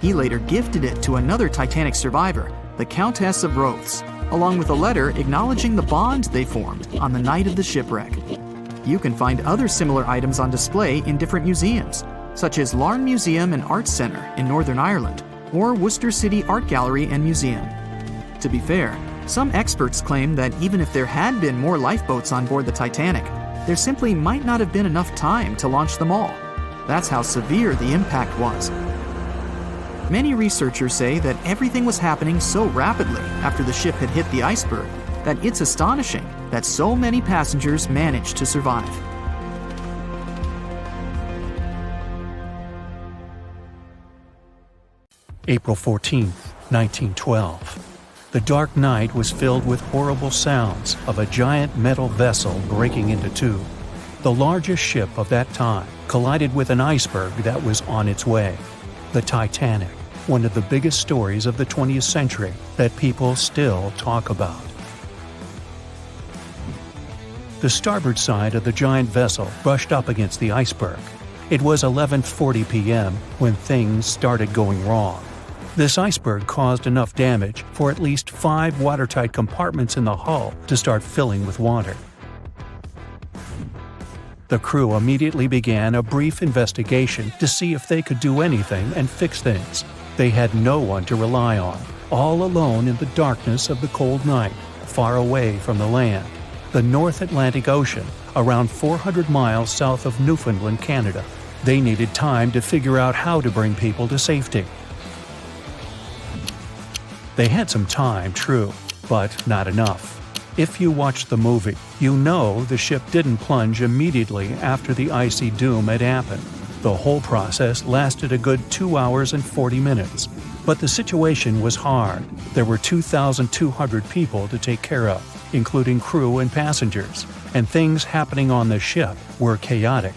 He later gifted it to another Titanic survivor, the Countess of Rothes, along with a letter acknowledging the bond they formed on the night of the shipwreck. You can find other similar items on display in different museums, such as Larne Museum and Arts Centre in Northern Ireland, or Worcester City Art Gallery and Museum. To be fair, some experts claim that even if there had been more lifeboats on board the Titanic, there simply might not have been enough time to launch them all. That's how severe the impact was. Many researchers say that everything was happening so rapidly after the ship had hit the iceberg that it's astonishing that so many passengers managed to survive. April 14, 1912. The dark night was filled with horrible sounds of a giant metal vessel breaking into two. The largest ship of that time collided with an iceberg that was on its way. The Titanic, one of the biggest stories of the 20th century that people still talk about. The starboard side of the giant vessel brushed up against the iceberg. It was 11:40 p.m. when things started going wrong. This iceberg caused enough damage for at least 5 watertight compartments in the hull to start filling with water. The crew immediately began a brief investigation to see if they could do anything and fix things. They had no one to rely on, all alone in the darkness of the cold night. far away from the land, the North Atlantic Ocean, around 400 miles south of Newfoundland, Canada. They needed time to figure out how to bring people to safety. They had some time, true, but not enough. If you watched the movie, you know the ship didn't plunge immediately after the icy doom had happened. The whole process lasted a good 2 hours and 40 minutes. But the situation was hard. There were 2,200 people to take care of, including crew and passengers, and things happening on the ship were chaotic.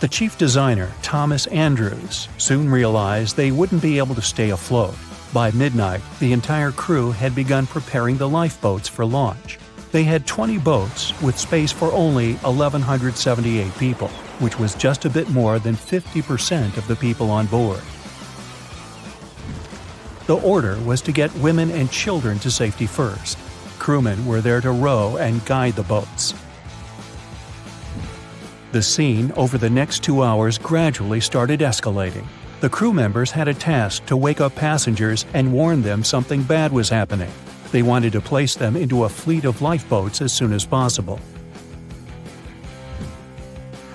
The chief designer, Thomas Andrews, soon realized they wouldn't be able to stay afloat. By midnight, the entire crew had begun preparing the lifeboats for launch. They had 20 boats with space for only 1,178 people, which was just a bit more than 50% of the people on board. The order was to get women and children to safety first. Crewmen were there to row and guide the boats. The scene over the next 2 hours gradually started escalating. The crew members had a task to wake up passengers and warn them something bad was happening. They wanted to place them into a fleet of lifeboats as soon as possible.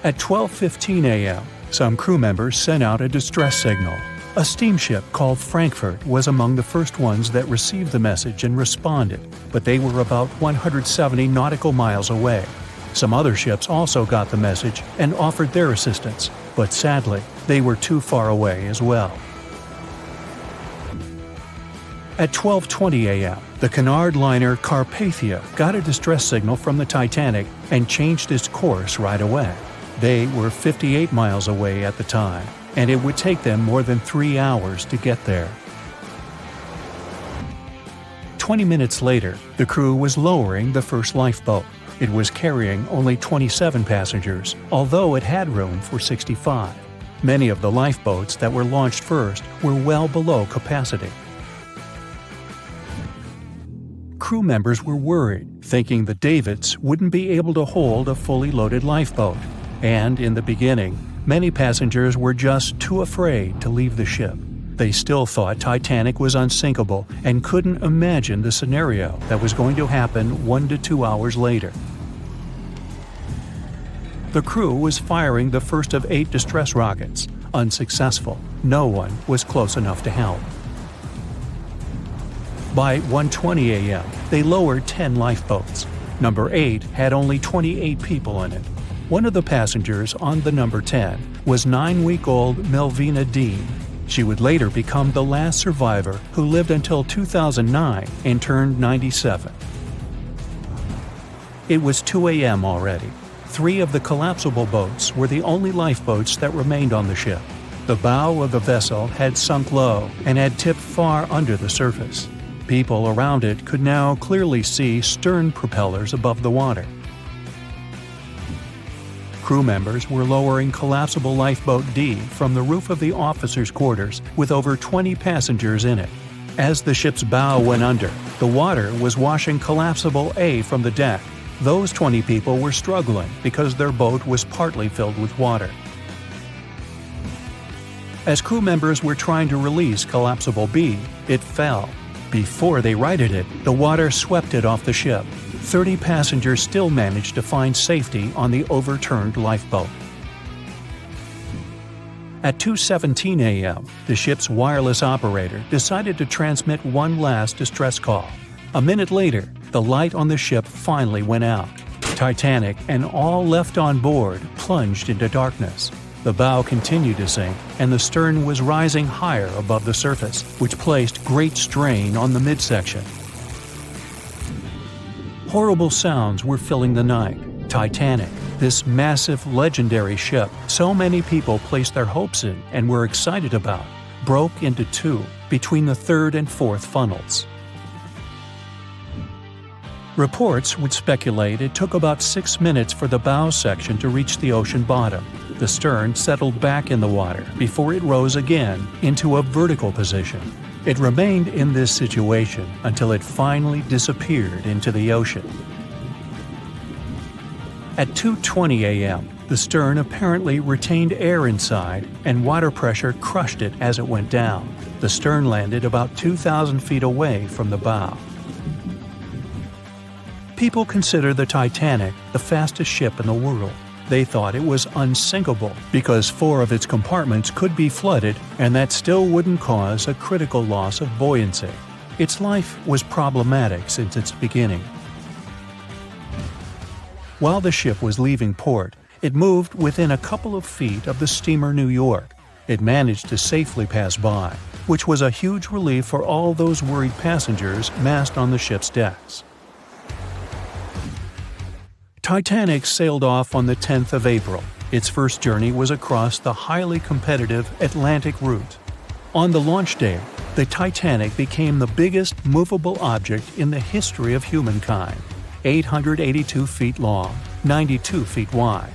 At 12:15 a.m., some crew members sent out a distress signal. A steamship called Frankfurt was among the first ones that received the message and responded, but they were about 170 nautical miles away. Some other ships also got the message and offered their assistance, but sadly, they were too far away as well. At 12:20 a.m., the Cunard liner Carpathia got a distress signal from the Titanic and changed its course right away. They were 58 miles away at the time, and it would take them more than 3 hours to get there. 20 minutes later, the crew was lowering the first lifeboat. It was carrying only 27 passengers, although it had room for 65. Many of the lifeboats that were launched first were well below capacity. Crew members were worried, thinking the Davids wouldn't be able to hold a fully loaded lifeboat. And in the beginning, many passengers were just too afraid to leave the ship. They still thought Titanic was unsinkable and couldn't imagine the scenario that was going to happen 1 to 2 hours later. The crew was firing the first of 8 distress rockets. Unsuccessful. No one was close enough to help. By 1:20 a.m., they lowered 10 lifeboats. Number 8 had only 28 people in it. One of the passengers on the number 10 was 9-week-old Melvina Dean. She would later become the last survivor who lived until 2009 and turned 97. It was 2 a.m. already. 3 of the collapsible boats were the only lifeboats that remained on the ship. The bow of the vessel had sunk low and had tipped far under the surface. People around it could now clearly see stern propellers above the water. Crew members were lowering collapsible lifeboat D from the roof of the officers' quarters with over 20 passengers in it. As the ship's bow went under, the water was washing collapsible A from the deck. Those 20 people were struggling because their boat was partly filled with water. As crew members were trying to release collapsible B, it fell. Before they righted it, the water swept it off the ship. 30 passengers still managed to find safety on the overturned lifeboat. At 2:17 a.m., the ship's wireless operator decided to transmit one last distress call. A minute later, the light on the ship finally went out. Titanic and all left on board plunged into darkness. The bow continued to sink, and the stern was rising higher above the surface, which placed great strain on the midsection. Horrible sounds were filling the night. Titanic, this massive, legendary ship so many people placed their hopes in and were excited about, broke into 2 between the 3rd and 4th funnels. Reports would speculate it took about 6 minutes for the bow section to reach the ocean bottom. The stern settled back in the water before it rose again into a vertical position. It remained in this situation until it finally disappeared into the ocean. At 2:20 a.m., the stern apparently retained air inside, and water pressure crushed it as it went down. The stern landed about 2,000 feet away from the bow. People consider the Titanic the fastest ship in the world. They thought it was unsinkable because 4 of its compartments could be flooded, and that still wouldn't cause a critical loss of buoyancy. Its life was problematic since its beginning. While the ship was leaving port, it moved within a couple of feet of the steamer New York. It managed to safely pass by, which was a huge relief for all those worried passengers massed on the ship's decks. Titanic sailed off on the 10th of April. Its first journey was across the highly competitive Atlantic route. On the launch day, the Titanic became the biggest movable object in the history of humankind, 882 feet long, 92 feet wide.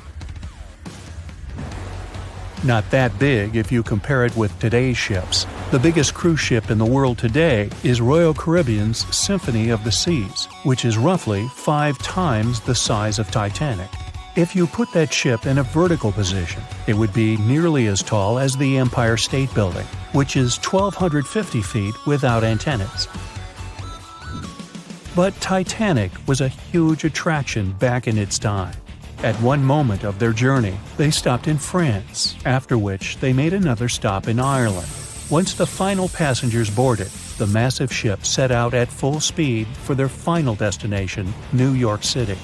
Not that big if you compare it with today's ships. The biggest cruise ship in the world today is Royal Caribbean's Symphony of the Seas, which is roughly 5 times the size of Titanic. If you put that ship in a vertical position, it would be nearly as tall as the Empire State Building, which is 1,250 feet without antennas. But Titanic was a huge attraction back in its time. At one moment of their journey, they stopped in France, after which they made another stop in Ireland. Once the final passengers boarded, the massive ship set out at full speed for their final destination, New York City.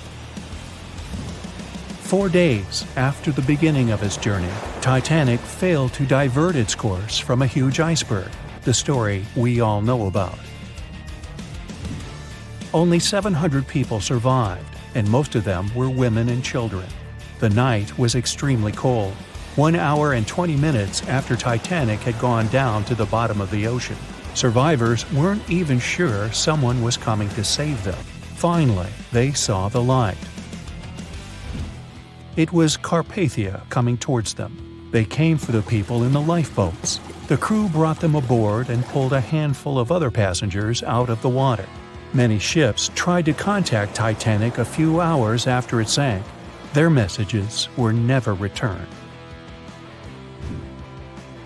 4 days after the beginning of its journey, Titanic failed to divert its course from a huge iceberg, the story we all know about. Only 700 people survived, and most of them were women and children. The night was extremely cold, 1 hour and 20 minutes after Titanic had gone down to the bottom of the ocean. Survivors weren't even sure someone was coming to save them. Finally, they saw the light. It was Carpathia coming towards them. They came for the people in the lifeboats. The crew brought them aboard and pulled a handful of other passengers out of the water. Many ships tried to contact Titanic a few hours after it sank. Their messages were never returned.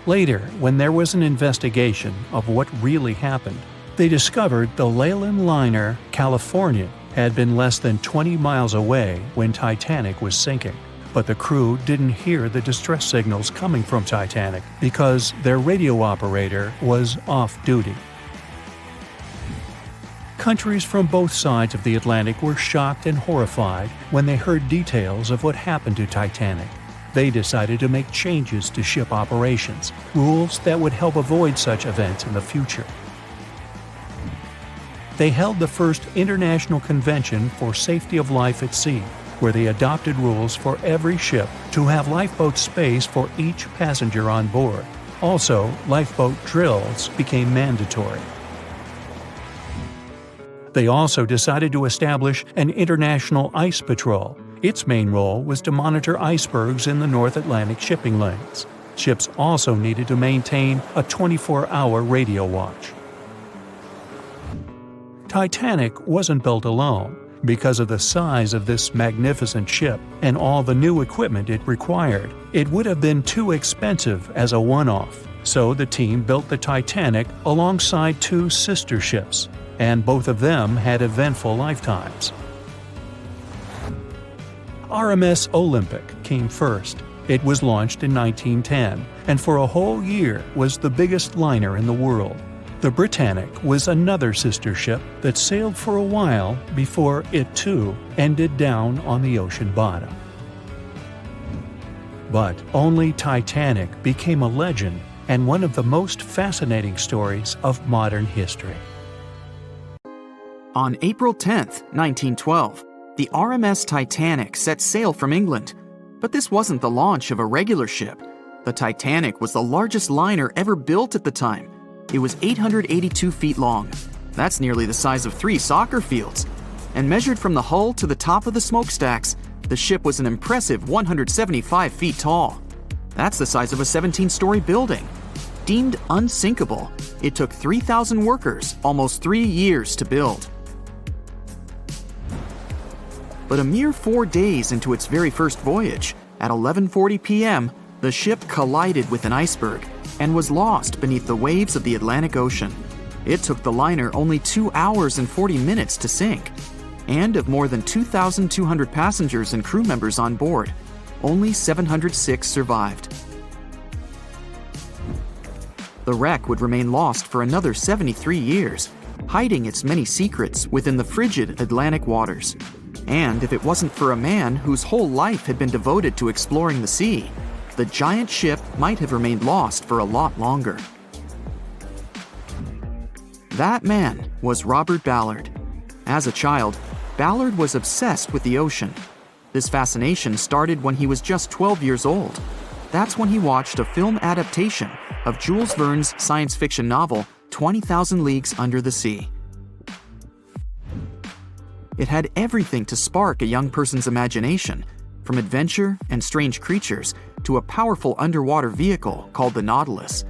Later, when there was an investigation of what really happened, they discovered the Leyland liner California had been less than 20 miles away when Titanic was sinking. But the crew didn't hear the distress signals coming from Titanic because their radio operator was off duty. Countries from both sides of the Atlantic were shocked and horrified when they heard details of what happened to Titanic. They decided to make changes to ship operations, rules that would help avoid such events in the future. They held the first International Convention for Safety of Life at Sea, where they adopted rules for every ship to have lifeboat space for each passenger on board. Also, lifeboat drills became mandatory. They also decided to establish an international ice patrol. Its main role was to monitor icebergs in the North Atlantic shipping lanes. Ships also needed to maintain a 24-hour radio watch. Titanic wasn't built alone. Because of the size of this magnificent ship and all the new equipment it required, it would have been too expensive as a one-off. So the team built the Titanic alongside 2 sister ships, and both of them had eventful lifetimes. RMS Olympic came first. It was launched in 1910, and for a whole year was the biggest liner in the world. The Britannic was another sister ship that sailed for a while before it too ended down on the ocean bottom. But only Titanic became a legend and one of the most fascinating stories of modern history. On April 10, 1912, the RMS Titanic set sail from England. But this wasn't the launch of a regular ship. The Titanic was the largest liner ever built at the time. It was 882 feet long. That's nearly the size of 3 soccer fields. And measured from the hull to the top of the smokestacks, the ship was an impressive 175 feet tall. That's the size of a 17-story building. Deemed unsinkable, it took 3,000 workers almost 3 years to build. But a mere 4 days into its very first voyage, at 11:40 p.m., the ship collided with an iceberg, and was lost beneath the waves of the Atlantic Ocean. It took the liner only 2 hours and 40 minutes to sink. And of more than 2,200 passengers and crew members on board, only 706 survived. The wreck would remain lost for another 73 years, hiding its many secrets within the frigid Atlantic waters. And if it wasn't for a man whose whole life had been devoted to exploring the sea, the giant ship might have remained lost for a lot longer. That man was Robert Ballard. As a child, Ballard was obsessed with the ocean. This fascination started when he was just 12 years old. That's when he watched a film adaptation of Jules Verne's science fiction novel, 20,000 Leagues Under the Sea. It had everything to spark a young person's imagination, from adventure and strange creatures to a powerful underwater vehicle called the Nautilus.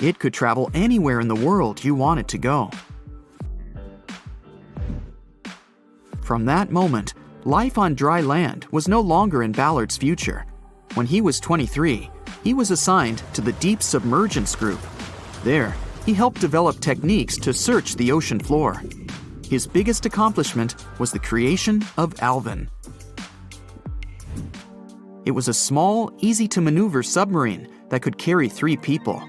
It could travel anywhere in the world you wanted to go. From that moment, life on dry land was no longer in Ballard's future. When he was 23, he was assigned to the Deep Submergence Group. There, he helped develop techniques to search the ocean floor. His biggest accomplishment was the creation of Alvin. It was a small, easy-to-maneuver submarine that could carry 3 people.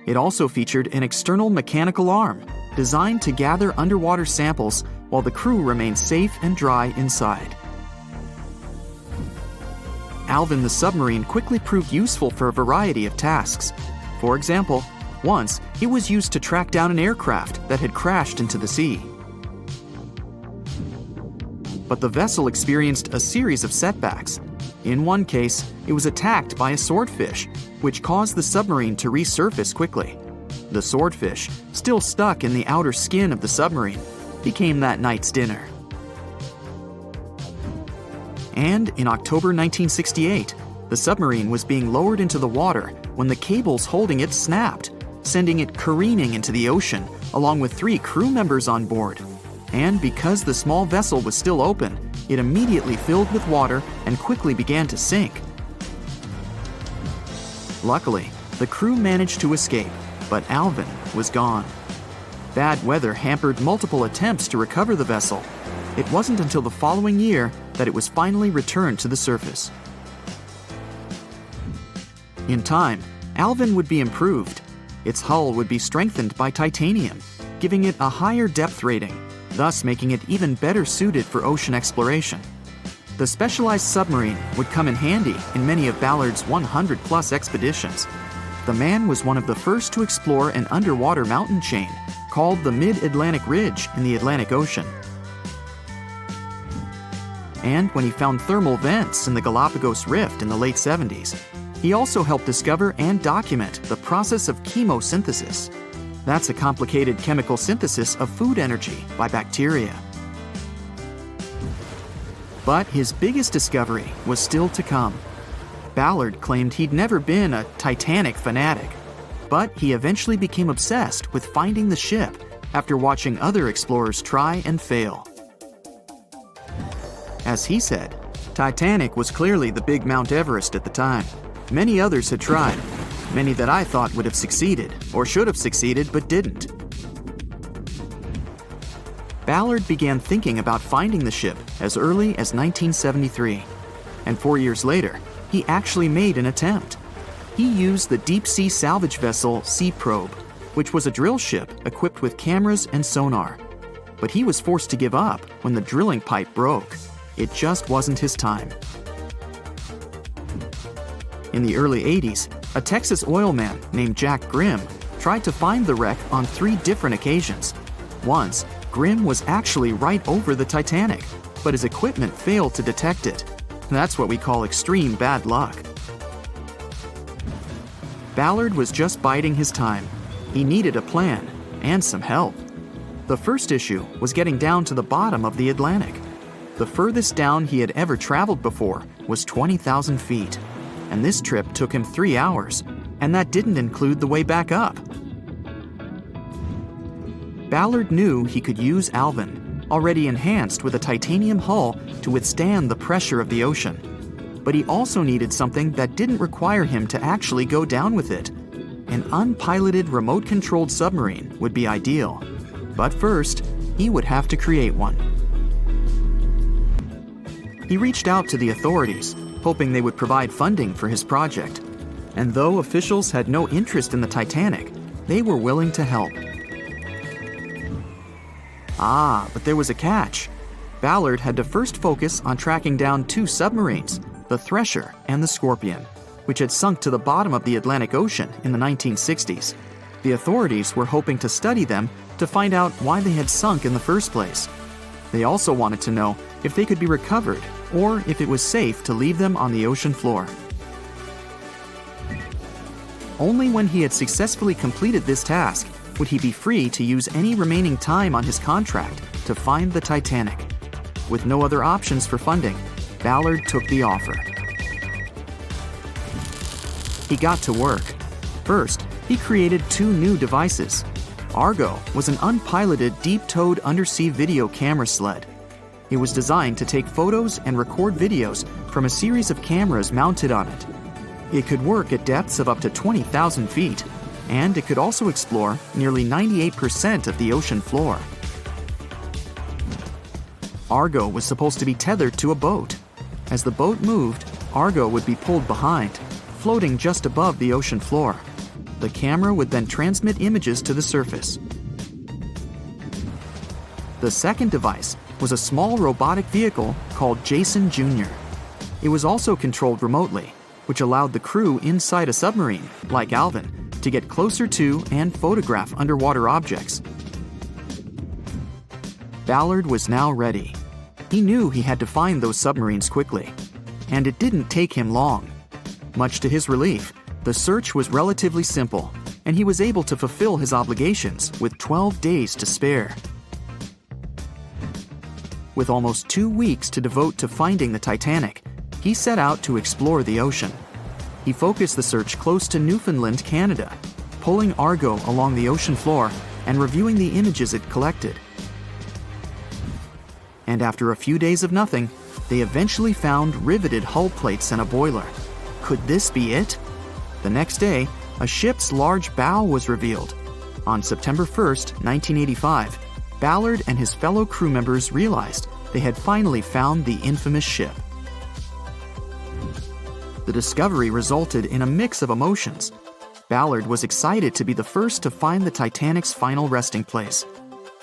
It also featured an external mechanical arm designed to gather underwater samples while the crew remained safe and dry inside. Alvin the submarine quickly proved useful for a variety of tasks. For example, once it was used to track down an aircraft that had crashed into the sea. But the vessel experienced a series of setbacks. In one case, it was attacked by a swordfish, which caused the submarine to resurface quickly. The swordfish, still stuck in the outer skin of the submarine, became that night's dinner. And in October 1968, the submarine was being lowered into the water when the cables holding it snapped, sending it careening into the ocean along with 3 crew members on board. And because the small vessel was still open, it immediately filled with water and quickly began to sink. Luckily, the crew managed to escape, but Alvin was gone. Bad weather hampered multiple attempts to recover the vessel. It wasn't until the following year that it was finally returned to the surface. In time, Alvin would be improved. Its hull would be strengthened by titanium, giving it a higher depth rating, thus making it even better suited for ocean exploration. The specialized submarine would come in handy in many of Ballard's 100-plus expeditions. The man was one of the first to explore an underwater mountain chain called the Mid-Atlantic Ridge in the Atlantic Ocean. And when he found thermal vents in the Galapagos Rift in the late 70s, he also helped discover and document the process of chemosynthesis. That's a complicated chemical synthesis of food energy by bacteria. But his biggest discovery was still to come. Ballard claimed he'd never been a Titanic fanatic, but he eventually became obsessed with finding the ship after watching other explorers try and fail. As he said, Titanic was clearly the big Mount Everest at the time. Many others had tried, many that I thought would have succeeded, or should have succeeded but didn't. Ballard began thinking about finding the ship as early as 1973, and 4 years later, he actually made an attempt. He used the deep-sea salvage vessel Sea Probe, which was a drill ship equipped with cameras and sonar. But he was forced to give up when the drilling pipe broke. It just wasn't his time. In the early 80s, a Texas oil man named Jack Grimm tried to find the wreck on 3 different occasions. Once, Grimm was actually right over the Titanic, but his equipment failed to detect it. That's what we call extreme bad luck. Ballard was just biding his time. He needed a plan and some help. The first issue was getting down to the bottom of the Atlantic. The furthest down he had ever traveled before was 20,000 feet, and this trip took him 3 hours, and that didn't include the way back up. Ballard knew he could use Alvin, already enhanced with a titanium hull, to withstand the pressure of the ocean. But he also needed something that didn't require him to actually go down with it. an unpiloted remote-controlled submarine would be ideal. But first, he would have to create one. He reached out to the authorities, hoping they would provide funding for his project. And though officials had no interest in the Titanic, they were willing to help. But there was a catch. Ballard had to first focus on tracking down two submarines, the Thresher and the Scorpion, which had sunk to the bottom of the Atlantic Ocean in the 1960s. The authorities were hoping to study them to find out why they had sunk in the first place. They also wanted to know if they could be recovered or if it was safe to leave them on the ocean floor. Only when he had successfully completed this task would he be free to use any remaining time on his contract to find the Titanic. With no other options for funding, Ballard took the offer. He got to work. First, he created two new devices. Argo was an unpiloted deep-towed undersea video camera sled. It was designed to take photos and record videos from a series of cameras mounted on it. It could work at depths of up to 20,000 feet, and it could also explore nearly 98% of the ocean floor. Argo was supposed to be tethered to a boat. As the boat moved, Argo would be pulled behind, floating just above the ocean floor. The camera would then transmit images to the surface. The second device was a small robotic vehicle called Jason Jr. It was also controlled remotely, which allowed the crew inside a submarine, like Alvin, to get closer to and photograph underwater objects. Ballard was now ready. He knew he had to find those submarines quickly, and it didn't take him long. Much to his relief, the search was relatively simple, and he was able to fulfill his obligations with 12 days to spare. With almost 2 weeks to devote to finding the Titanic, he set out to explore the ocean. He focused the search close to Newfoundland, Canada, pulling Argo along the ocean floor and reviewing the images it collected. And after a few days of nothing, they eventually found riveted hull plates and a boiler. Could this be it? The next day, a ship's large bow was revealed. On September 1st, 1985, Ballard and his fellow crew members realized they had finally found the infamous ship. The discovery resulted in a mix of emotions. Ballard was excited to be the first to find the Titanic's final resting place,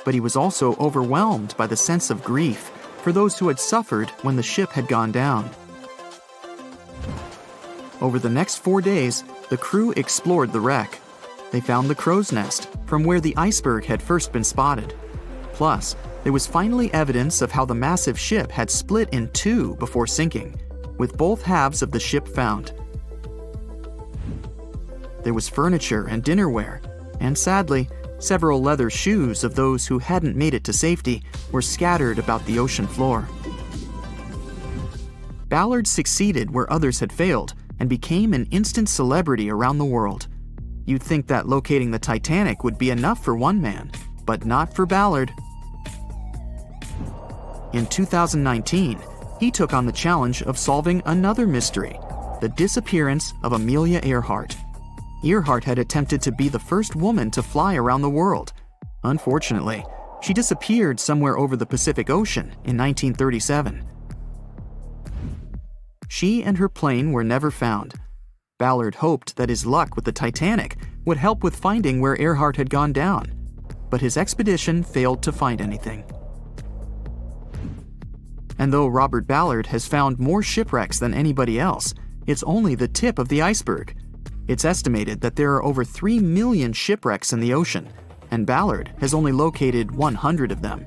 but he was also overwhelmed by the sense of grief for those who had suffered when the ship had gone down. Over the next 4 days, the crew explored the wreck. They found the crow's nest, from where the iceberg had first been spotted. Plus, there was finally evidence of how the massive ship had split in two before sinking, with both halves of the ship found. There was furniture and dinnerware, and sadly, several leather shoes of those who hadn't made it to safety were scattered about the ocean floor. Ballard succeeded where others had failed and became an instant celebrity around the world. You'd think that locating the Titanic would be enough for one man, but not for Ballard. In 2019, he took on the challenge of solving another mystery, the disappearance of Amelia Earhart. Earhart had attempted to be the first woman to fly around the world. Unfortunately, she disappeared somewhere over the Pacific Ocean in 1937. She and her plane were never found. Ballard hoped that his luck with the Titanic would help with finding where Earhart had gone down, but his expedition failed to find anything. And though Robert Ballard has found more shipwrecks than anybody else, it's only the tip of the iceberg. It's estimated that there are over 3 million shipwrecks in the ocean, and Ballard has only located 100 of them.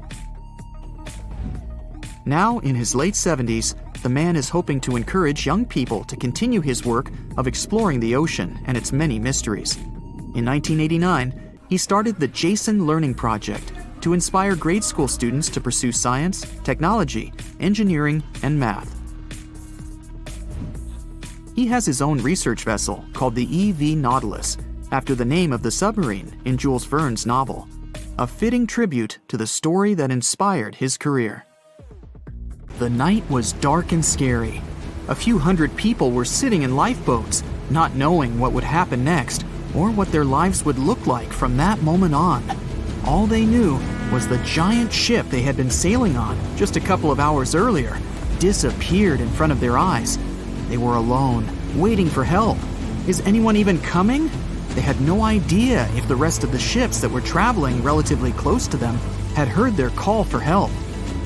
Now, in his late 70s, the man is hoping to encourage young people to continue his work of exploring the ocean and its many mysteries. In 1989, he started the Jason Learning Project to inspire grade school students to pursue science, technology, engineering, and math. He has his own research vessel called the EV Nautilus, after the name of the submarine in Jules Verne's novel, a fitting tribute to the story that inspired his career. The night was dark and scary. A few hundred people were sitting in lifeboats, not knowing what would happen next, or what their lives would look like from that moment on. All they knew was the giant ship they had been sailing on just a couple of hours earlier disappeared in front of their eyes. They were alone, waiting for help. Is anyone even coming? They had no idea if the rest of the ships that were traveling relatively close to them had heard their call for help.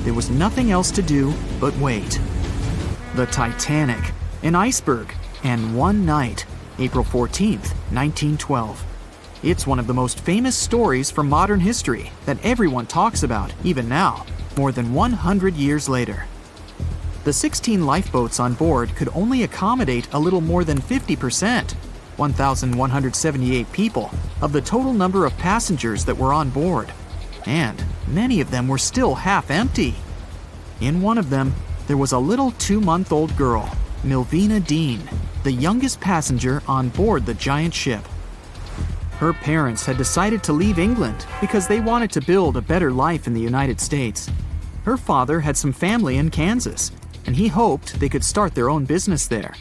There was nothing else to do but wait. The Titanic, an iceberg, and one night, April 14th, 1912. It's one of the most famous stories from modern history that everyone talks about, even now, more than 100 years later. The 16 lifeboats on board could only accommodate a little more than 50%, 1,178 people, of the total number of passengers that were on board. And many of them were still half empty. In one of them, there was a little 2-month-old girl, Milvina Dean, the youngest passenger on board the giant ship. Her parents had decided to leave England because they wanted to build a better life in the United States. Her father had some family in Kansas, and he hoped they could start their own business there.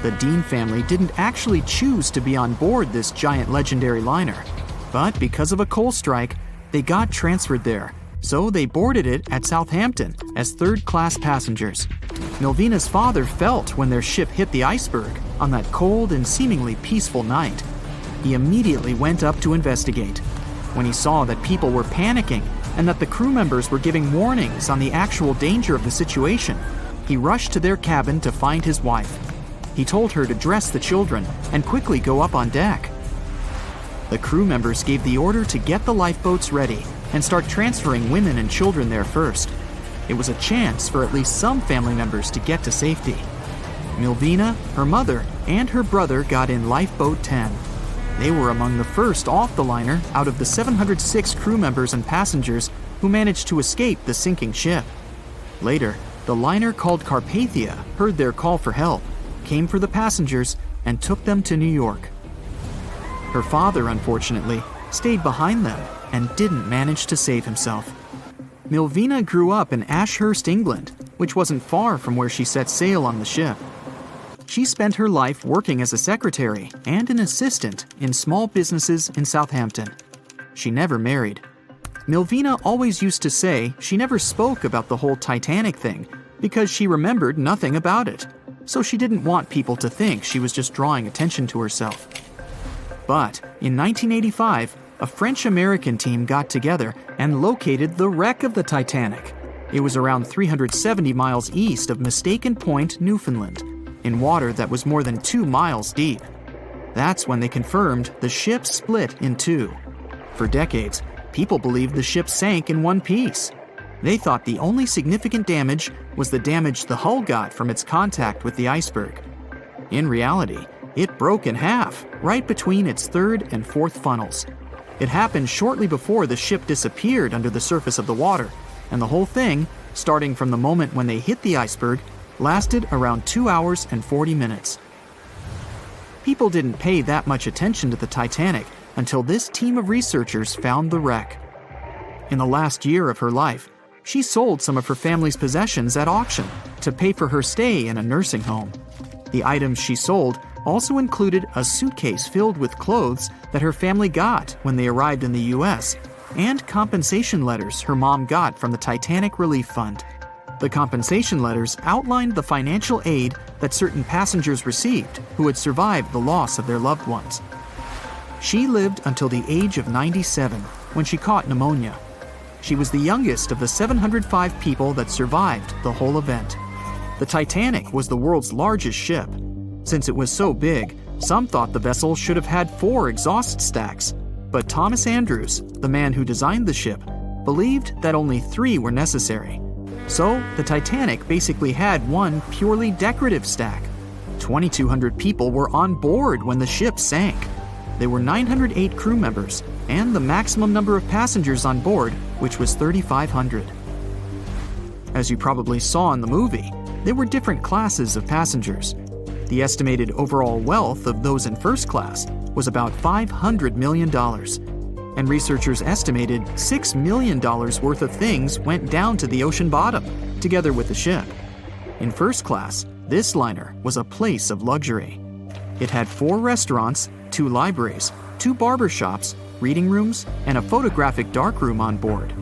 The Dean family didn't actually choose to be on board this giant legendary liner, but because of a coal strike, they got transferred there, so they boarded it at Southampton as third-class passengers. Milvina's father felt when their ship hit the iceberg on that cold and seemingly peaceful night. He immediately went up to investigate. When he saw that people were panicking and that the crew members were giving warnings on the actual danger of the situation, he rushed to their cabin to find his wife. He told her to dress the children and quickly go up on deck. The crew members gave the order to get the lifeboats ready and start transferring women and children there first. It was a chance for at least some family members to get to safety. Milvina, her mother, and her brother got in Lifeboat 10. They were among the first off the liner out of the 706 crew members and passengers who managed to escape the sinking ship. Later, the liner called Carpathia heard their call for help, came for the passengers, and took them to New York. Her father, unfortunately, stayed behind them and didn't manage to save himself. Milvina grew up in Ashurst, England, which wasn't far from where she set sail on the ship. She spent her life working as a secretary and an assistant in small businesses in Southampton. She never married. Milvina always used to say she never spoke about the whole Titanic thing because she remembered nothing about it, so she didn't want people to think she was just drawing attention to herself. But in 1985, a French-American team got together and located the wreck of the Titanic. It was around 370 miles east of Mistaken Point, Newfoundland, in water that was more than 2 miles deep. That's when they confirmed the ship split in two. For decades, people believed the ship sank in one piece. They thought the only significant damage was the damage the hull got from its contact with the iceberg. In reality, it broke in half, right between its third and fourth funnels. It happened shortly before the ship disappeared under the surface of the water, and the whole thing, starting from the moment when they hit the iceberg, lasted around 2 hours and 40 minutes. People didn't pay that much attention to the Titanic until this team of researchers found the wreck. In the last year of her life, she sold some of her family's possessions at auction to pay for her stay in a nursing home. The items she sold also included a suitcase filled with clothes that her family got when they arrived in the U.S., and compensation letters her mom got from the Titanic Relief Fund. The compensation letters outlined the financial aid that certain passengers received who had survived the loss of their loved ones. She lived until the age of 97 when she caught pneumonia. She was the youngest of the 705 people that survived the whole event. The Titanic was the world's largest ship. Since it was so big, some thought the vessel should have had 4 exhaust stacks. But Thomas Andrews, the man who designed the ship, believed that only 3 were necessary. So, the Titanic basically had one purely decorative stack. 2,200 people were on board when the ship sank. There were 908 crew members, and the maximum number of passengers on board, which was 3,500. As you probably saw in the movie, there were different classes of passengers. The estimated overall wealth of those in first class was about $500 million, and researchers estimated $6 million worth of things went down to the ocean bottom, together with the ship. In first class, this liner was a place of luxury. It had 4 restaurants, 2 libraries, 2 barber shops, reading rooms, and a photographic darkroom on board.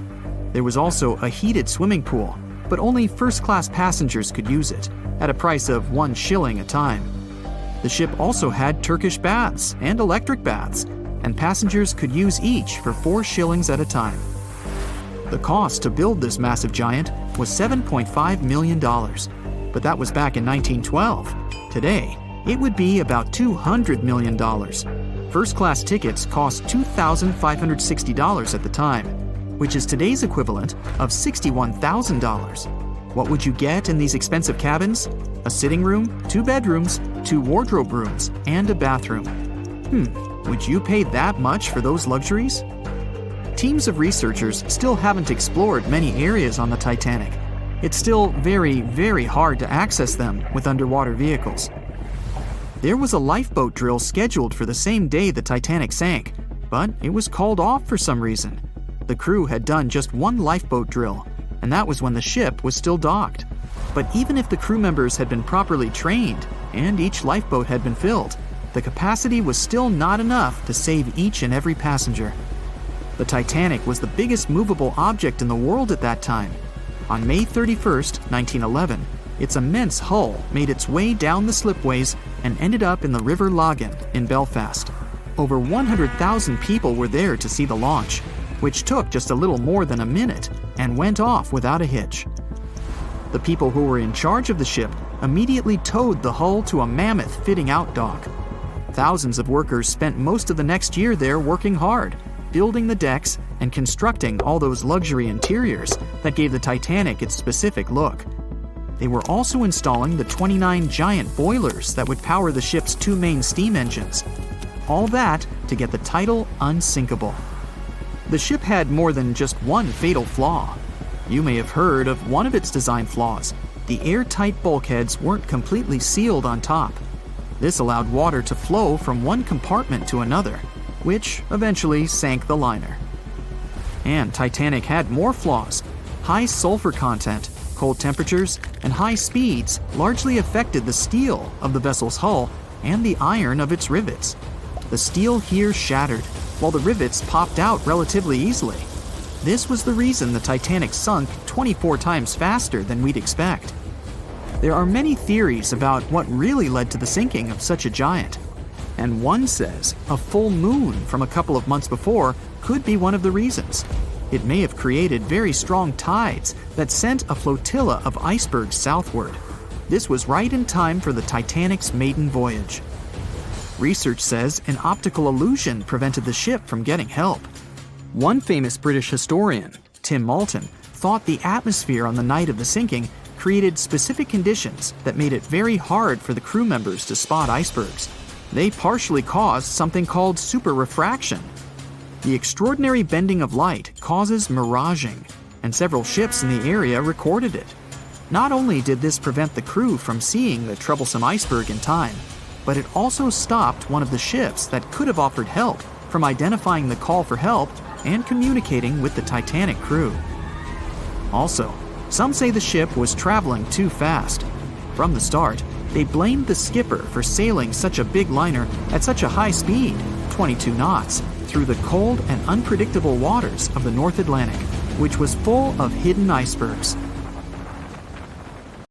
There was also a heated swimming pool, but only first-class passengers could use it, at a price of 1 shilling a time. The ship also had Turkish baths and electric baths, and passengers could use each for 4 shillings at a time. The cost to build this massive giant was $7.5 million, but that was back in 1912. Today, it would be about $200 million. First-class tickets cost $2,560 at the time, which is today's equivalent of $61,000. What would you get in these expensive cabins? A sitting room, 2 bedrooms, 2 wardrobe rooms, and a bathroom. Would you pay that much for those luxuries? Teams of researchers still haven't explored many areas on the Titanic. It's still very, very hard to access them with underwater vehicles. There was a lifeboat drill scheduled for the same day the Titanic sank, but it was called off for some reason. The crew had done just 1 lifeboat drill, and that was when the ship was still docked. But even if the crew members had been properly trained and each lifeboat had been filled, the capacity was still not enough to save each and every passenger. The Titanic was the biggest movable object in the world at that time. On May 31st, 1911, its immense hull made its way down the slipways and ended up in the River Lagan in Belfast. Over 100,000 people were there to see the launch, which took just a little more than a minute and went off without a hitch. The people who were in charge of the ship immediately towed the hull to a mammoth fitting-out dock. Thousands of workers spent most of the next year there working hard, building the decks and constructing all those luxury interiors that gave the Titanic its specific look. They were also installing the 29 giant boilers that would power the ship's 2 main steam engines. All that to get the title unsinkable. The ship had more than just one fatal flaw. You may have heard of one of its design flaws. The airtight bulkheads weren't completely sealed on top. This allowed water to flow from one compartment to another, which eventually sank the liner. And Titanic had more flaws. High sulfur content, cold temperatures, and high speeds largely affected the steel of the vessel's hull and the iron of its rivets. The steel here shattered, while the rivets popped out relatively easily. This was the reason the Titanic sunk 24 times faster than we'd expect. There are many theories about what really led to the sinking of such a giant. And one says a full moon from a couple of months before could be one of the reasons. It may have created very strong tides that sent a flotilla of icebergs southward. This was right in time for the Titanic's maiden voyage. Research says an optical illusion prevented the ship from getting help. One famous British historian, Tim Moulton, thought the atmosphere on the night of the sinking created specific conditions that made it very hard for the crew members to spot icebergs. They partially caused something called superrefraction. The extraordinary bending of light causes miraging, and several ships in the area recorded it. Not only did this prevent the crew from seeing the troublesome iceberg in time, but it also stopped one of the ships that could have offered help from identifying the call for help and communicating with the Titanic crew. Also, some say the ship was traveling too fast. From the start, they blamed the skipper for sailing such a big liner at such a high speed, 22 knots, through the cold and unpredictable waters of the North Atlantic, which was full of hidden icebergs.